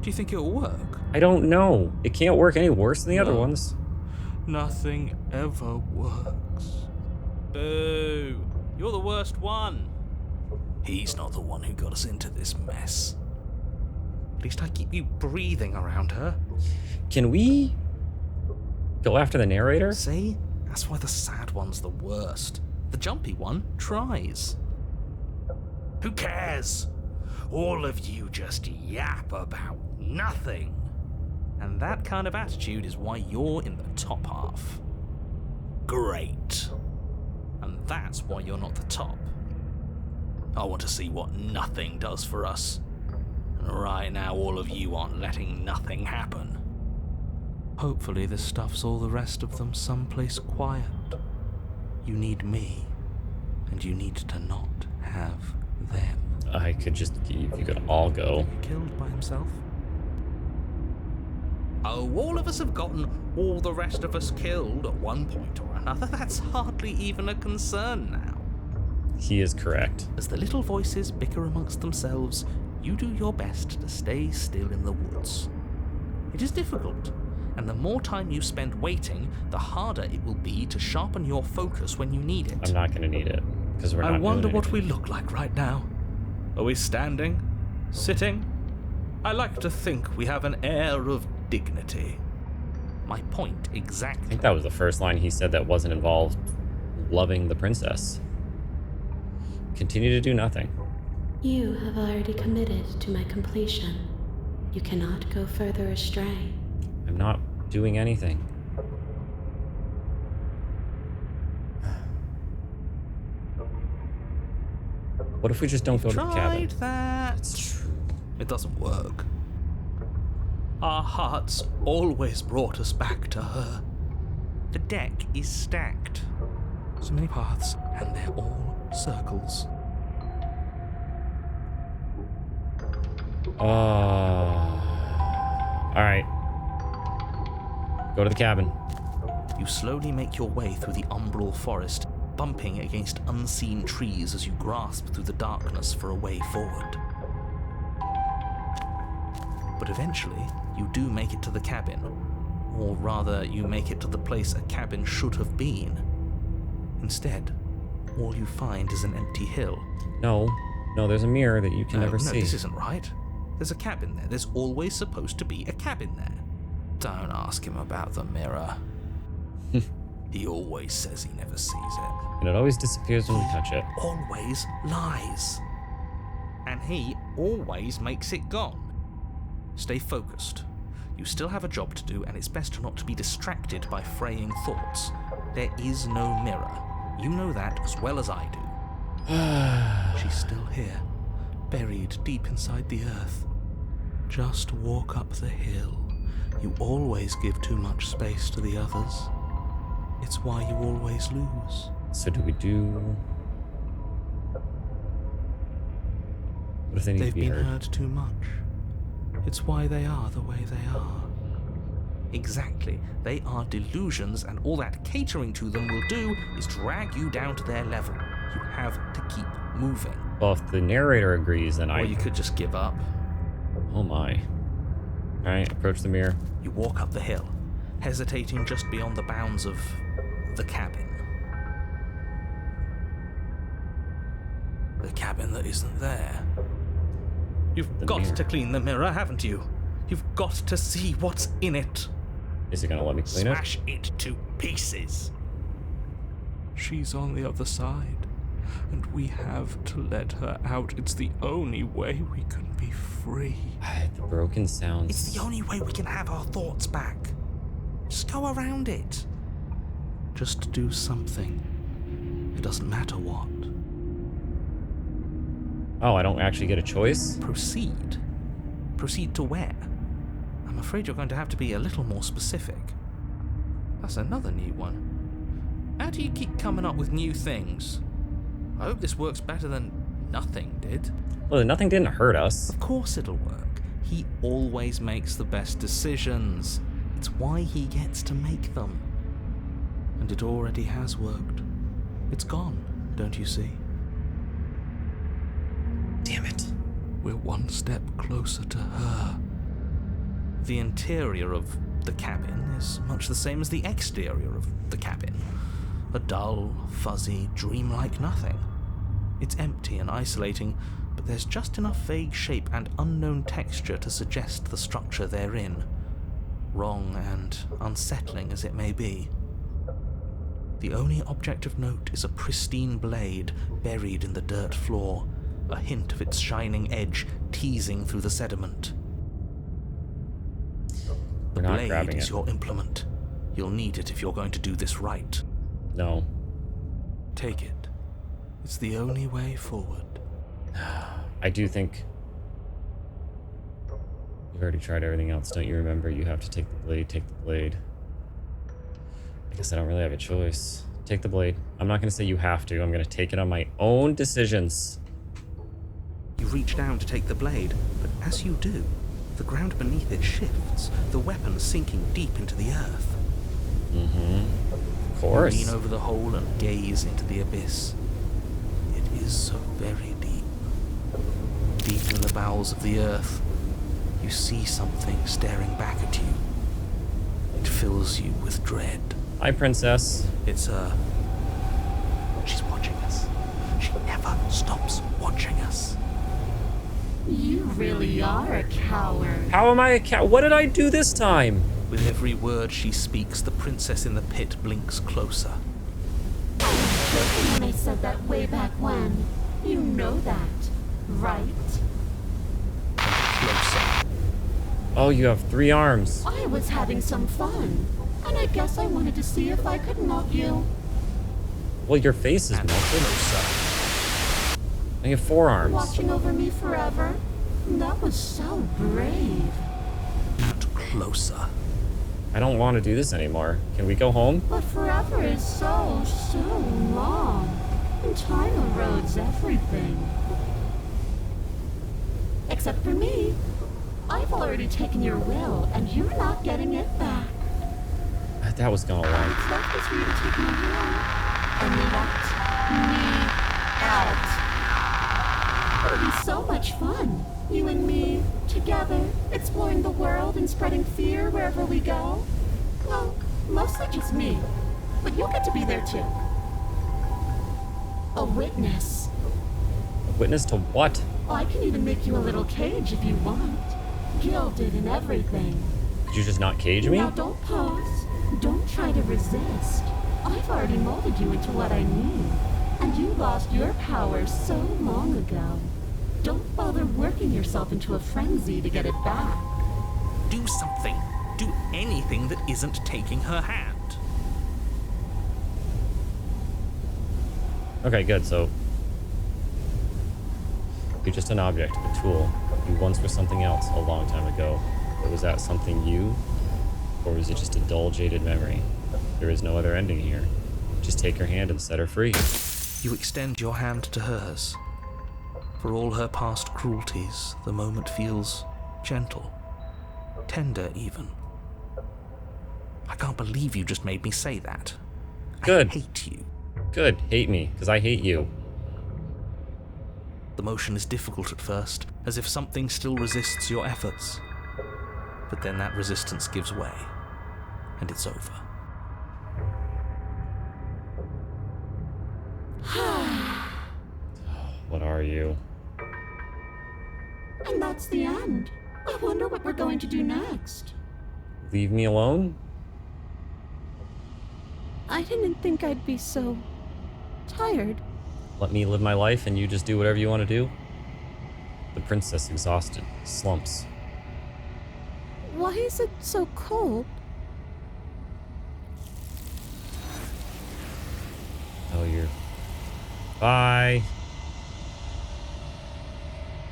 Do you think it'll work? I don't know. It can't work any worse than the other No. ones. Nothing ever works. Boo! You're the worst one. He's not the one who got us into this mess. At least I keep you breathing around her. Can we go after the narrator? See? That's why the sad one's the worst. The jumpy one tries. Who cares? All of you just yap about nothing. And that kind of attitude is why you're in the top half. Great. And that's why you're not the top. I want to see what nothing does for us. And right now all of you aren't letting nothing happen. Hopefully this stuffs all the rest of them someplace quiet. You need me, and you need to not have them. I could just, if you could all go. Killed by himself? Oh, all of us have gotten all the rest of us killed at one point or another. That's hardly even a concern now. He is correct. As the little voices bicker amongst themselves, you do your best to stay still in the woods. It is difficult, and the more time you spend waiting, the harder it will be to sharpen your focus when you need it. I'm not going to need it, because we're not I wonder doing what we anything. look like right now. Are we standing? Sitting? I like to think we have an air of dignity. My point exactly. I think that was the first line he said that wasn't involved loving the princess. Continue to do nothing. You have already committed to my completion. You cannot go further astray. I'm not doing anything. What if we just don't go to the cabin? Tried that. It's true. It doesn't work. Our hearts always brought us back to her. The deck is stacked. So many paths, and they're all circles. Alright. Go to the cabin. You slowly make your way through the umbral forest, bumping against unseen trees as you grasp through the darkness for a way forward. But eventually, you do make it to the cabin. Or rather, you make it to the place a cabin should have been. Instead, all you find is an empty hill. No, there's a mirror that you can never No, see. this isn't right. There's a cabin there. There's always supposed to be a cabin there. Don't ask him about the mirror. He always says he never sees it. And it always disappears when we touch it. Always lies. And he always makes it gone. Stay focused. You still have a job to do, and it's best not to be distracted by fraying thoughts. There is no mirror. You know that as well as I do. She's still here, buried deep inside the earth. Just walk up the hill. You always give too much space to the others. It's why you always lose. So do we do... What if they need They've to be been heard? heard too much. It's why they are the way they are. Exactly. They are delusions, and all that catering to them will do is drag you down to their level. You have to keep moving. Well, if the narrator agrees, then Or you could just give up. Oh my. Alright, approach the mirror. You walk up the hill, hesitating just beyond the bounds of the cabin. The cabin that isn't there. You've The got mirror. to clean the mirror, haven't you? You've got to see what's in it. Is it gonna let me clean it? Smash it to pieces. She's on the other side, and we have to let her out. It's the only way we can be free. The broken sounds. It's the only way we can have our thoughts back. Just go around it. Just do something. It doesn't matter what. Oh, I don't actually get a choice? Proceed. Proceed to where? I'm afraid you're going to have to be a little more specific. That's another new one. How do you keep coming up with new things? I hope this works better than nothing did. Well, nothing didn't hurt us. Of course it'll work. He always makes the best decisions. It's why he gets to make them. And it already has worked. It's gone, don't you see? Damn it. We're one step closer to her. The interior of The cabin is much the same as the exterior of the cabin. A dull, fuzzy, dreamlike nothing. It's empty and isolating, but there's just enough vague shape and unknown texture to suggest the structure they're in, wrong and unsettling as it may be. The only object of note is a pristine blade buried in the dirt floor, a hint of its shining edge teasing through the sediment. The blade is your implement. You'll need it if you're going to do this right. No. Take it. It's the only way forward. I do think you've already tried everything else. Don't you remember? You have to take the blade. Take the blade. I guess I don't really have a choice. Take the blade. I'm not going to say you have to. I'm going to take it on my own decisions. You reach down to take the blade, but as you do, the ground beneath it shifts, the weapon sinking deep into the earth. Of course. You lean over the hole and gaze into the abyss. It is so very deep. Deep in the bowels of the earth, you see something staring back at you. It fills you with dread. Hi, Princess. It's her. She's watching us. She never stops watching us. You really are a coward. How am I a cat? What did I do this time? With every word she speaks, the princess in the pit blinks closer. I was joking when I said that way back when. You know that, right? Closer. Oh, you have 3 arms. I was having some fun, and I guess I wanted to see if I could melt you. Well, your face is And melted. closer. You have 4 arms. Watching over me forever? That was so brave. And closer. I don't want to do this anymore. Can we go home? But forever is so long. And time erodes everything. Except for me. I've already taken your will, and you're not getting it back. That was gonna lie. What's left is for you to take my hand and let me out. It'll be so much fun, you and me, together, exploring the world and spreading fear wherever we go. Well, mostly just me, but you'll get to be there too. A witness. Witness to what? I can even make you a little cage if you want. Gilded and everything. Did you just not cage me? Now don't pause. Don't try to resist. I've already molded you into what I need. And you lost your power so long ago. Don't bother working yourself into a frenzy to get it back. Do something. Do anything that isn't taking her hand. Okay, good. So you're just an object, a tool. You once were something else a long time ago. But was that something you? Or was it just a dull, jaded memory? There is no other ending here. Just take her hand and set her free. You extend your hand to hers. For all her past cruelties, the moment feels gentle. Tender, even. I can't believe you just made me say that. Good. I hate you. Good. Hate me, because I hate you. The motion is difficult at first, as if something still resists your efforts. But then that resistance gives way, and it's over. What are you? And that's the end. I wonder what we're going to do next. Leave me alone? I didn't think I'd be so tired. Let me live my life and you just do whatever you want to do? The princess, exhausted, slumps. Why is it so cold? Oh, you're... Bye.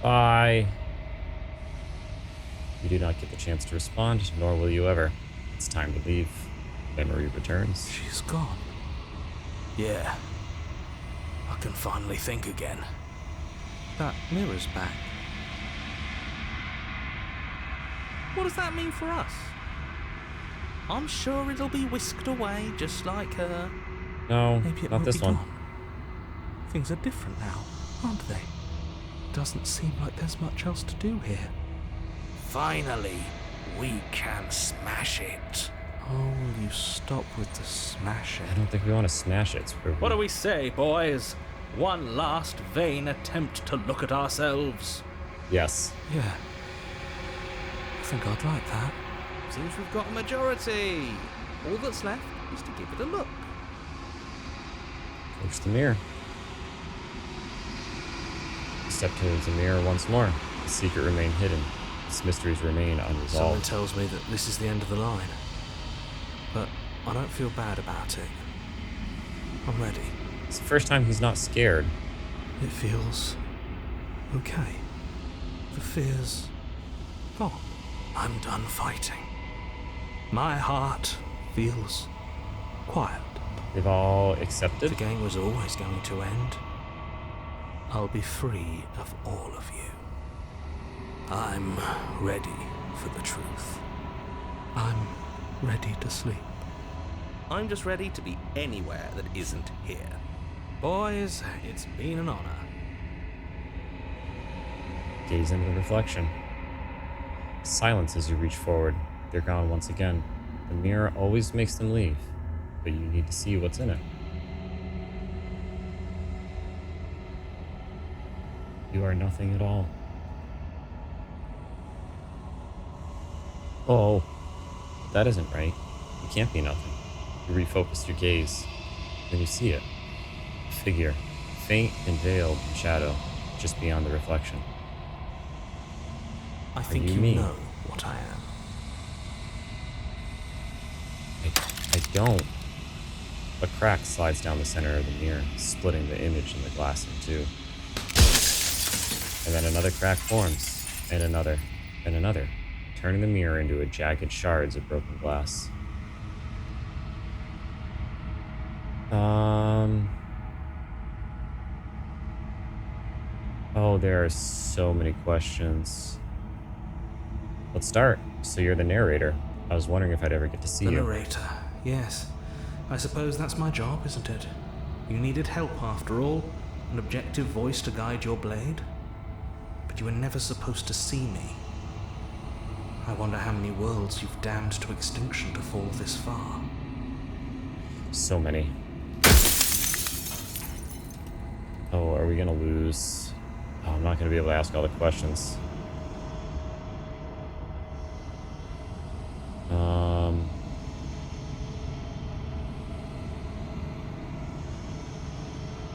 Bye. You do not get the chance to respond, nor will you ever. It's time to leave. Memory returns. She's gone. Yeah. I can finally think again. That mirror's back. What does that mean for us? I'm sure it'll be whisked away, just like her. No, Maybe it not won't this be one. gone. Things are different now, aren't they? Doesn't seem like there's much else to do here. Finally, We can smash it. Oh, will you stop with the smashing? I don't think we want to smash it. What do we say, boys? One last vain attempt to look at ourselves. Yes. Yeah. I think I'd like that. Seems we've got a majority. All that's left is to give it a look. Approach the mirror. Step towards the mirror once more. The secret remain hidden. Its mysteries remain Someone unresolved. tells me that this is the end of the line. But I don't feel bad about it. I'm ready. It's the first time he's not scared. It feels okay. The fear's gone. I'm done fighting. My heart feels quiet. They've all The accepted. game was always going to end. I'll be free of all of you. I'm ready for the truth. I'm ready to sleep. I'm just ready to be anywhere that isn't here. Boys, it's been an honor. Gaze into the reflection. Silence as you reach forward. They're gone once again. The mirror always makes them leave, but you need to see what's in it. You are nothing at all. Oh, that isn't right. You can't be nothing. You refocus your gaze, then you see it. A figure, faint and veiled in shadow, just beyond the reflection. I think you you me? know what I am. I don't. A crack slides down the center of the mirror, splitting the image and the glass in two. And then another crack forms, and another, turning the mirror into a jagged shards of broken glass. Oh, there are so many questions. Let's start. So you're the narrator. I was wondering if I'd ever get to see The you. narrator, yes. I suppose that's my job, isn't it? You needed help after all, an objective voice to guide your blade. But you were never supposed to see me. I wonder how many worlds you've damned to extinction to fall this far. So many. Oh, are we gonna lose? Oh, I'm not gonna be able to ask all the questions.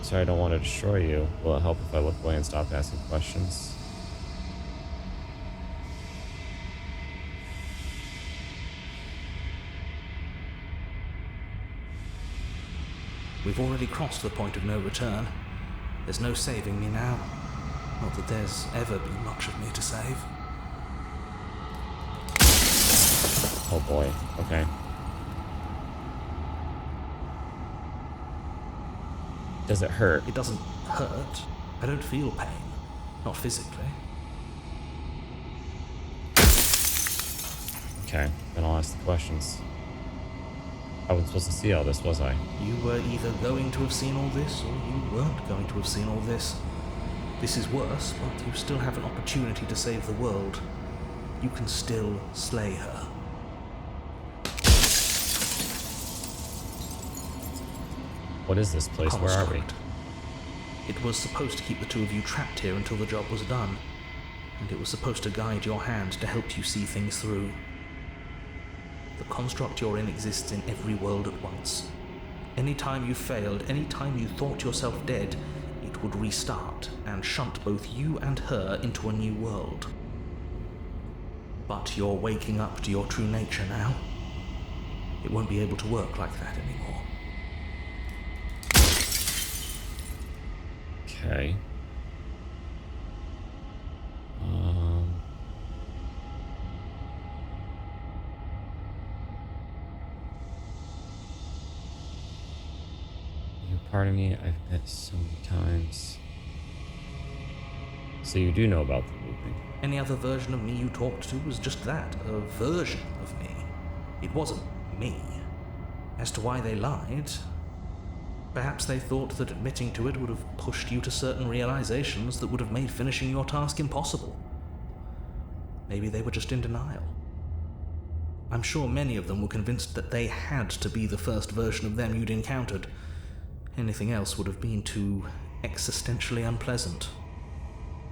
Sorry, I don't want to destroy you. Will it help if I look away and stop asking questions? We've already crossed the point of no return. There's no saving me now. Not that there's ever been much of me to save. Oh boy, okay. Does it hurt? It doesn't hurt. I don't feel pain. Not physically. Okay, then I'll ask the questions. I wasn't supposed to see all this, was I? You were either going to have seen all this, or you weren't going to have seen all this. This is worse, but you still have an opportunity to save the world. You can still slay her. What is this place? Where are we? Construct. It was supposed to keep the two of you trapped here until the job was done. And it was supposed to guide your hand to help you see things through. The construct you're in exists in every world at once. Any time you failed, any time you thought yourself dead, it would restart and shunt both you and her into a new world. But you're waking up to your true nature now. It won't be able to work like that anymore. Okay. You're part of me I've met so many times. So you do know about the looping. Any other version of me you talked to was just that, a version of me. It wasn't me. As to why they lied, perhaps they thought that admitting to it would have pushed you to certain realizations that would have made finishing your task impossible. Maybe they were just in denial. I'm sure many of them were convinced that they had to be the first version of them you'd encountered. Anything else would have been too existentially unpleasant.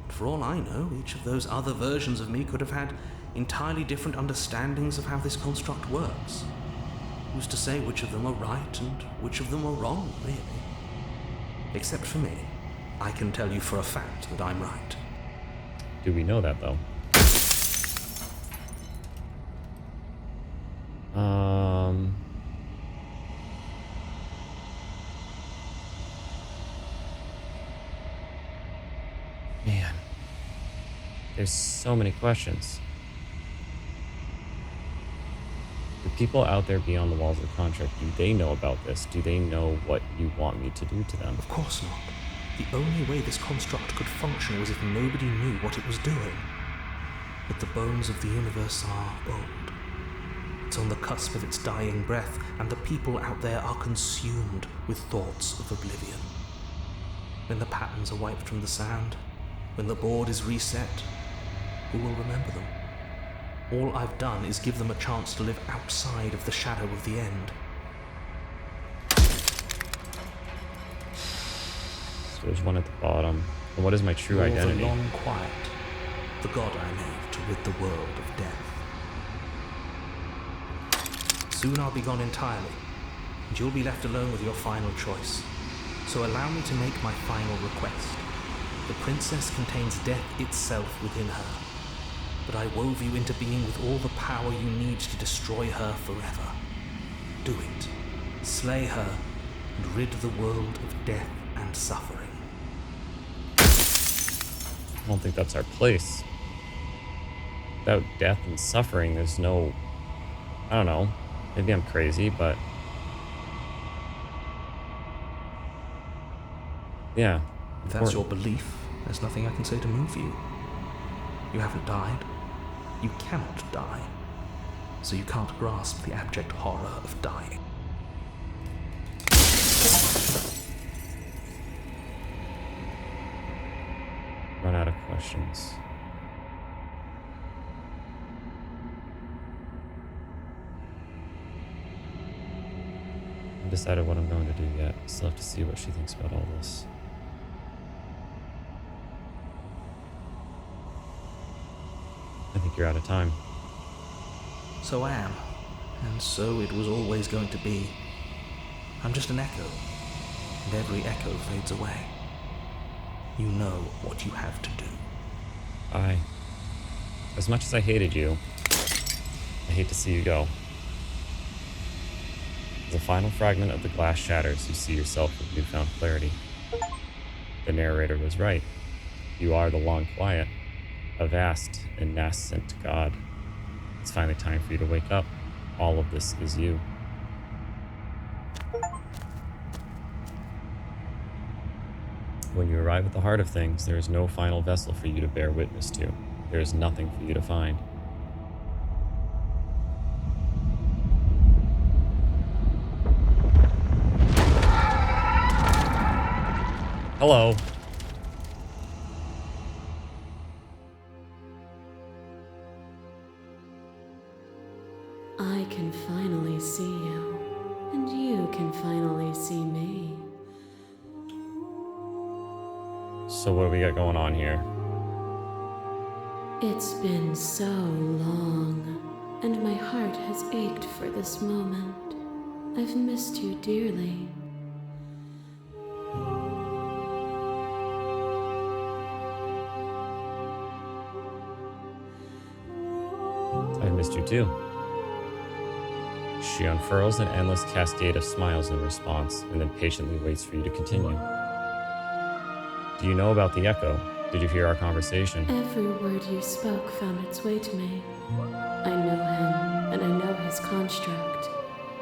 For all I know, each of those other versions of me could have had entirely different understandings of how this construct works. Who's to say which of them are right and which of them are wrong, really? Except for me. I can tell you for a fact that I'm right. Do we know that, though? Man. There's so many questions. The people out there beyond the walls of the contract, do they know about this? Do they know what you want me to do to them? Of course not. The only way this construct could function was if nobody knew what it was doing. But the bones of the universe are old. It's on the cusp of its dying breath, and the people out there are consumed with thoughts of oblivion. When the patterns are wiped from the sand, when the board is reset, who will remember them? All I've done is give them a chance to live outside of the shadow of the end. So there's one at the bottom. And what is my true identity? The long quiet, the god I made to rid the world of death. Soon I'll be gone entirely, and you'll be left alone with your final choice. So allow me to make my final request. The princess contains death itself within her, but I wove you into being with all the power you need to destroy her forever. Do it. Slay her, and rid the world of death and suffering. I don't think that's our place. Without death and suffering, there's no... I don't know. Maybe I'm crazy, but... yeah. If that's your belief, there's nothing I can say to move you. You haven't died. You cannot die. So you can't grasp the abject horror of dying. Run out of questions. I haven't decided what I'm going to do yet. Still have to see what she thinks about all this. I think you're out of time. So I am. And so it was always going to be. I'm just an echo. And every echo fades away. You know what you have to do. As much as I hated you, I hate to see you go. As a final fragment of the glass shatters, you see yourself with newfound clarity. The narrator was right. You are the long quiet, a vast and nascent god. It's finally time for you to wake up. All of this is you. When you arrive at the heart of things, there is no final vessel for you to bear witness to. There is nothing for you to find. Hello. I can finally see you, and you can finally see me. So what do we got going on here? It's been so long, and my heart has ached for this moment. I've missed you dearly. I missed you too. She unfurls an endless cascade of smiles in response, and then patiently waits for you to continue. Do you know about the echo? Did you hear our conversation? Every word you spoke found its way to me. I know him, and I know his construct.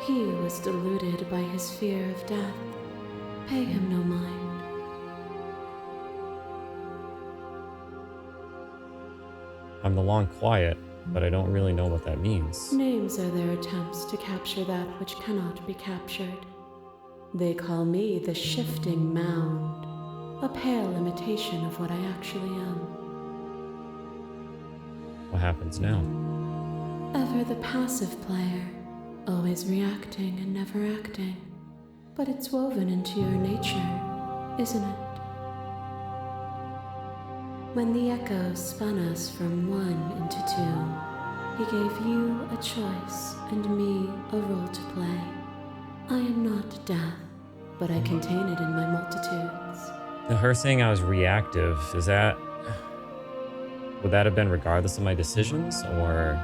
He was deluded by his fear of death. Pay him no mind. I'm the long quiet, but I don't really know what that means. Names are their attempts to capture that which cannot be captured. They call me the shifting mound, a pale imitation of what I actually am. What happens now? Ever the passive player, always reacting and never acting. But it's woven into your nature, isn't it? When the echoes spun us from one into two, he gave you a choice and me a role to play. I am not death, but I contain it in my multitudes. Now, her saying I was reactive, would that have been regardless of my decisions, or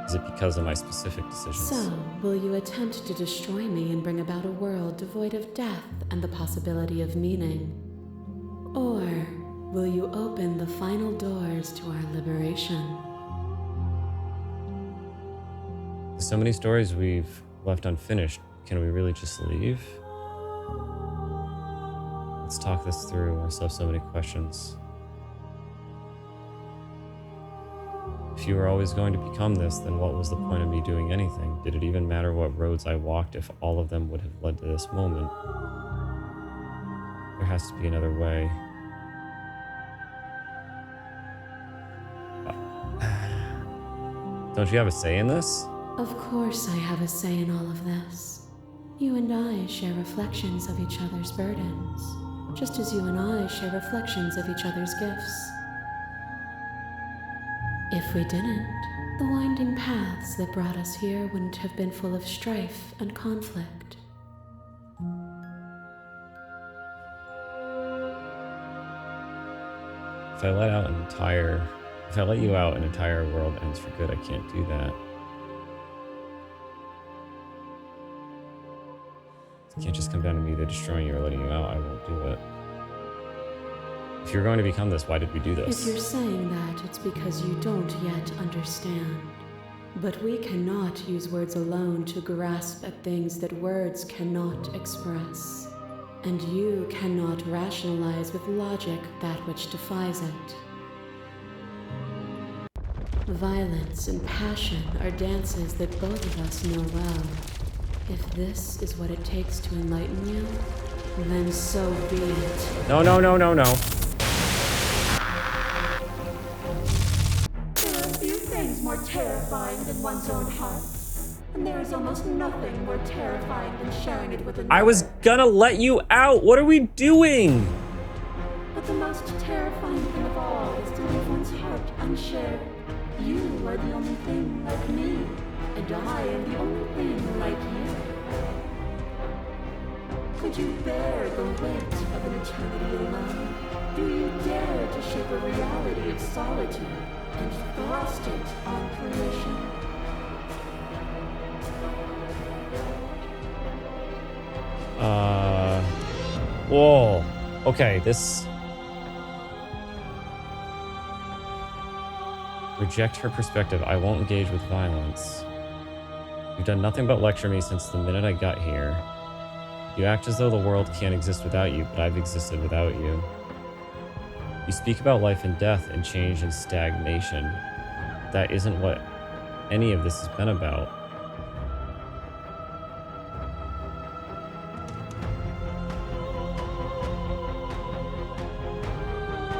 is it because of my specific decisions? So, will you attempt to destroy me and bring about a world devoid of death and the possibility of meaning? Or will you open the final doors to our liberation? So many stories we've left unfinished. Can we really just leave? Let's talk this through. I still have so many questions. If you were always going to become this, then what was the point of me doing anything? Did it even matter what roads I walked if all of them would have led to this moment? There has to be another way. Don't you have a say in this? Of course I have a say in all of this. You and I share reflections of each other's burdens, just as you and I share reflections of each other's gifts. If we didn't, the winding paths that brought us here wouldn't have been full of strife and conflict. If I let you out, an entire world ends for good. I can't do that. It can't just come down to me either destroying you or letting you out. I won't do it. If you're going to become this, why did we do this? If you're saying that, it's because you don't yet understand. But we cannot use words alone to grasp at things that words cannot express. And you cannot rationalize with logic that which defies it. Violence and passion are dances that both of us know well. If this is what it takes to enlighten you, then so be it. No. There are few things more terrifying than one's own heart. And there is almost nothing more terrifying than sharing it with another. I was gonna let you out. What are we doing? But the most terrifying thing of all is to leave one's heart unshared. You are the only thing like me, and I am the only thing like you. Could you bear the weight of an eternity alone? Do you dare to shape a reality of solitude and thrust it on creation? Whoa. Okay, this... Reject her perspective. I won't engage with violence. You've done nothing but lecture me since the minute I got here. You act as though the world can't exist without you, but I've existed without you. You speak about life and death and change and stagnation. That isn't what any of this has been about.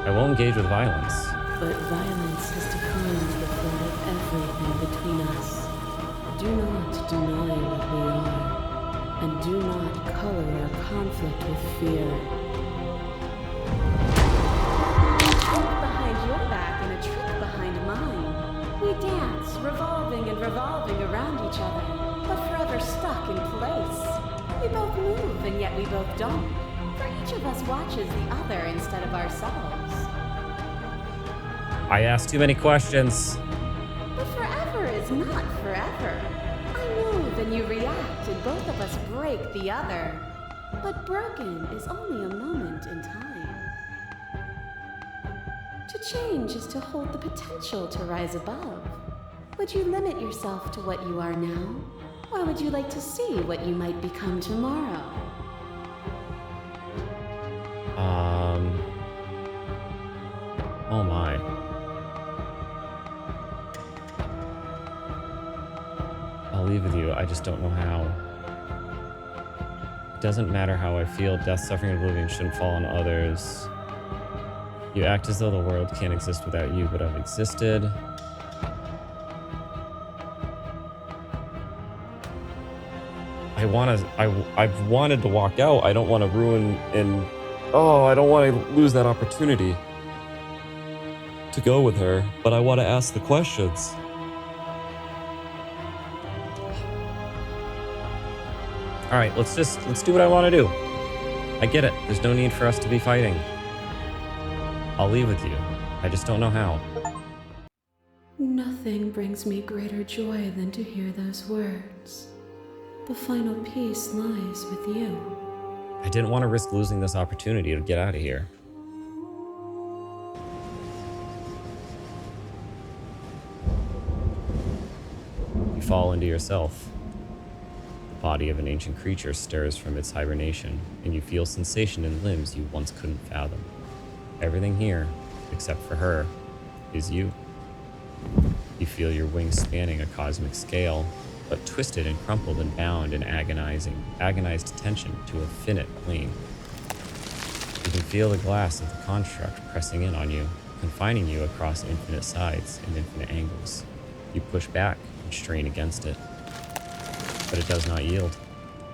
I won't engage with violence. But violence has defined the thread of everything between us. Do not deny what we are, and do not color our conflict with fear. A trick behind your back and a trick behind mine. We dance, revolving and revolving around each other, but forever stuck in place. We both move, and yet we both don't. For each of us watches the other instead of ourselves. I asked too many questions. But forever is not forever. I move and you react, and both of us break the other. But broken is only a moment in time. To change is to hold the potential to rise above. Would you limit yourself to what you are now? Or would you like to see what you might become tomorrow? Oh my. I'll leave with you. I just don't know how. It doesn't matter how I feel. Death, suffering, and oblivion shouldn't fall on others. You act as though the world can't exist without you, but I've existed. I've wanted to walk out. I don't want to ruin and I don't want to lose that opportunity to go with her, but I want to ask the questions. All right, let's do what I want to do. I get it. There's no need for us to be fighting. I'll leave with you. I just don't know how. Nothing brings me greater joy than to hear those words. The final piece lies with you. I didn't want to risk losing this opportunity to get out of here. You fall into yourself. The body of an ancient creature stirs from its hibernation, and you feel sensation in limbs you once couldn't fathom. Everything here, except for her, is you. You feel your wings spanning a cosmic scale, but twisted and crumpled and bound in agonized tension to a finite plane. You can feel the glass of the construct pressing in on you, confining you across infinite sides and infinite angles. You push back and strain against it, but it does not yield.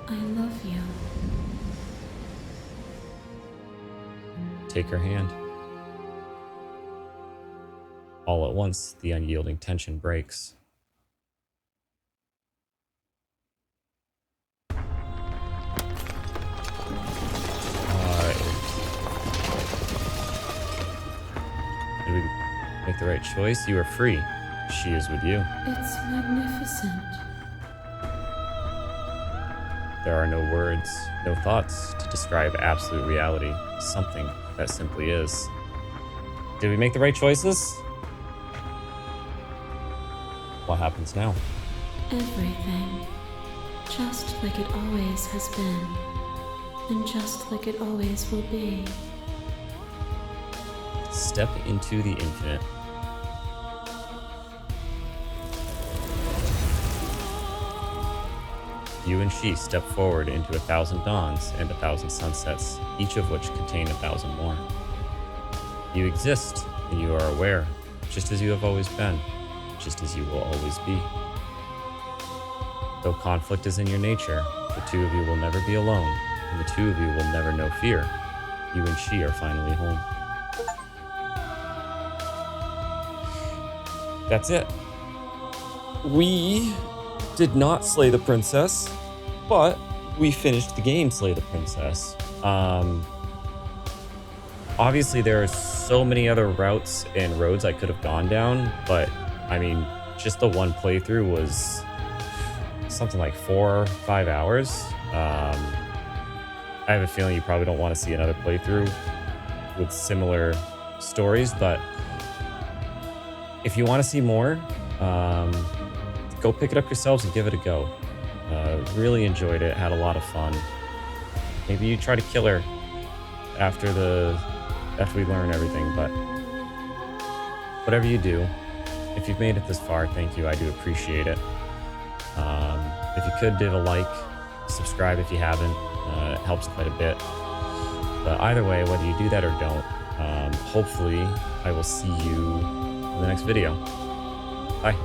I love you. Take her hand. All at once, the unyielding tension breaks. Did we make the right choice? You are free. She is with you. It's magnificent. There are no words, no thoughts to describe absolute reality. Something that simply is. Did we make the right choices? What happens now? Everything. Just like it always has been. And just like it always will be. Step into the infinite. You and she step forward into 1,000 dawns and 1,000 sunsets, each of which contain 1,000 more. You exist, and you are aware, just as you have always been, just as you will always be. Though conflict is in your nature, the two of you will never be alone, and the two of you will never know fear. You and she are finally home. That's it. We did not slay the princess, but we finished the game Slay the Princess. Obviously, there are so many other routes and roads I could have gone down, but I mean, just the one playthrough was something like 4 or 5 hours. I have a feeling you probably don't want to see another playthrough with similar stories, but if you want to see more, go pick it up yourselves and give it a go. Really enjoyed it, had a lot of fun. Maybe you try to kill her after we learn everything, but whatever you do, if you've made it this far, thank you. I do appreciate it. If you could, give a like, subscribe if you haven't. It helps quite a bit. But either way, whether you do that or don't, hopefully I will see you in the next video. Bye.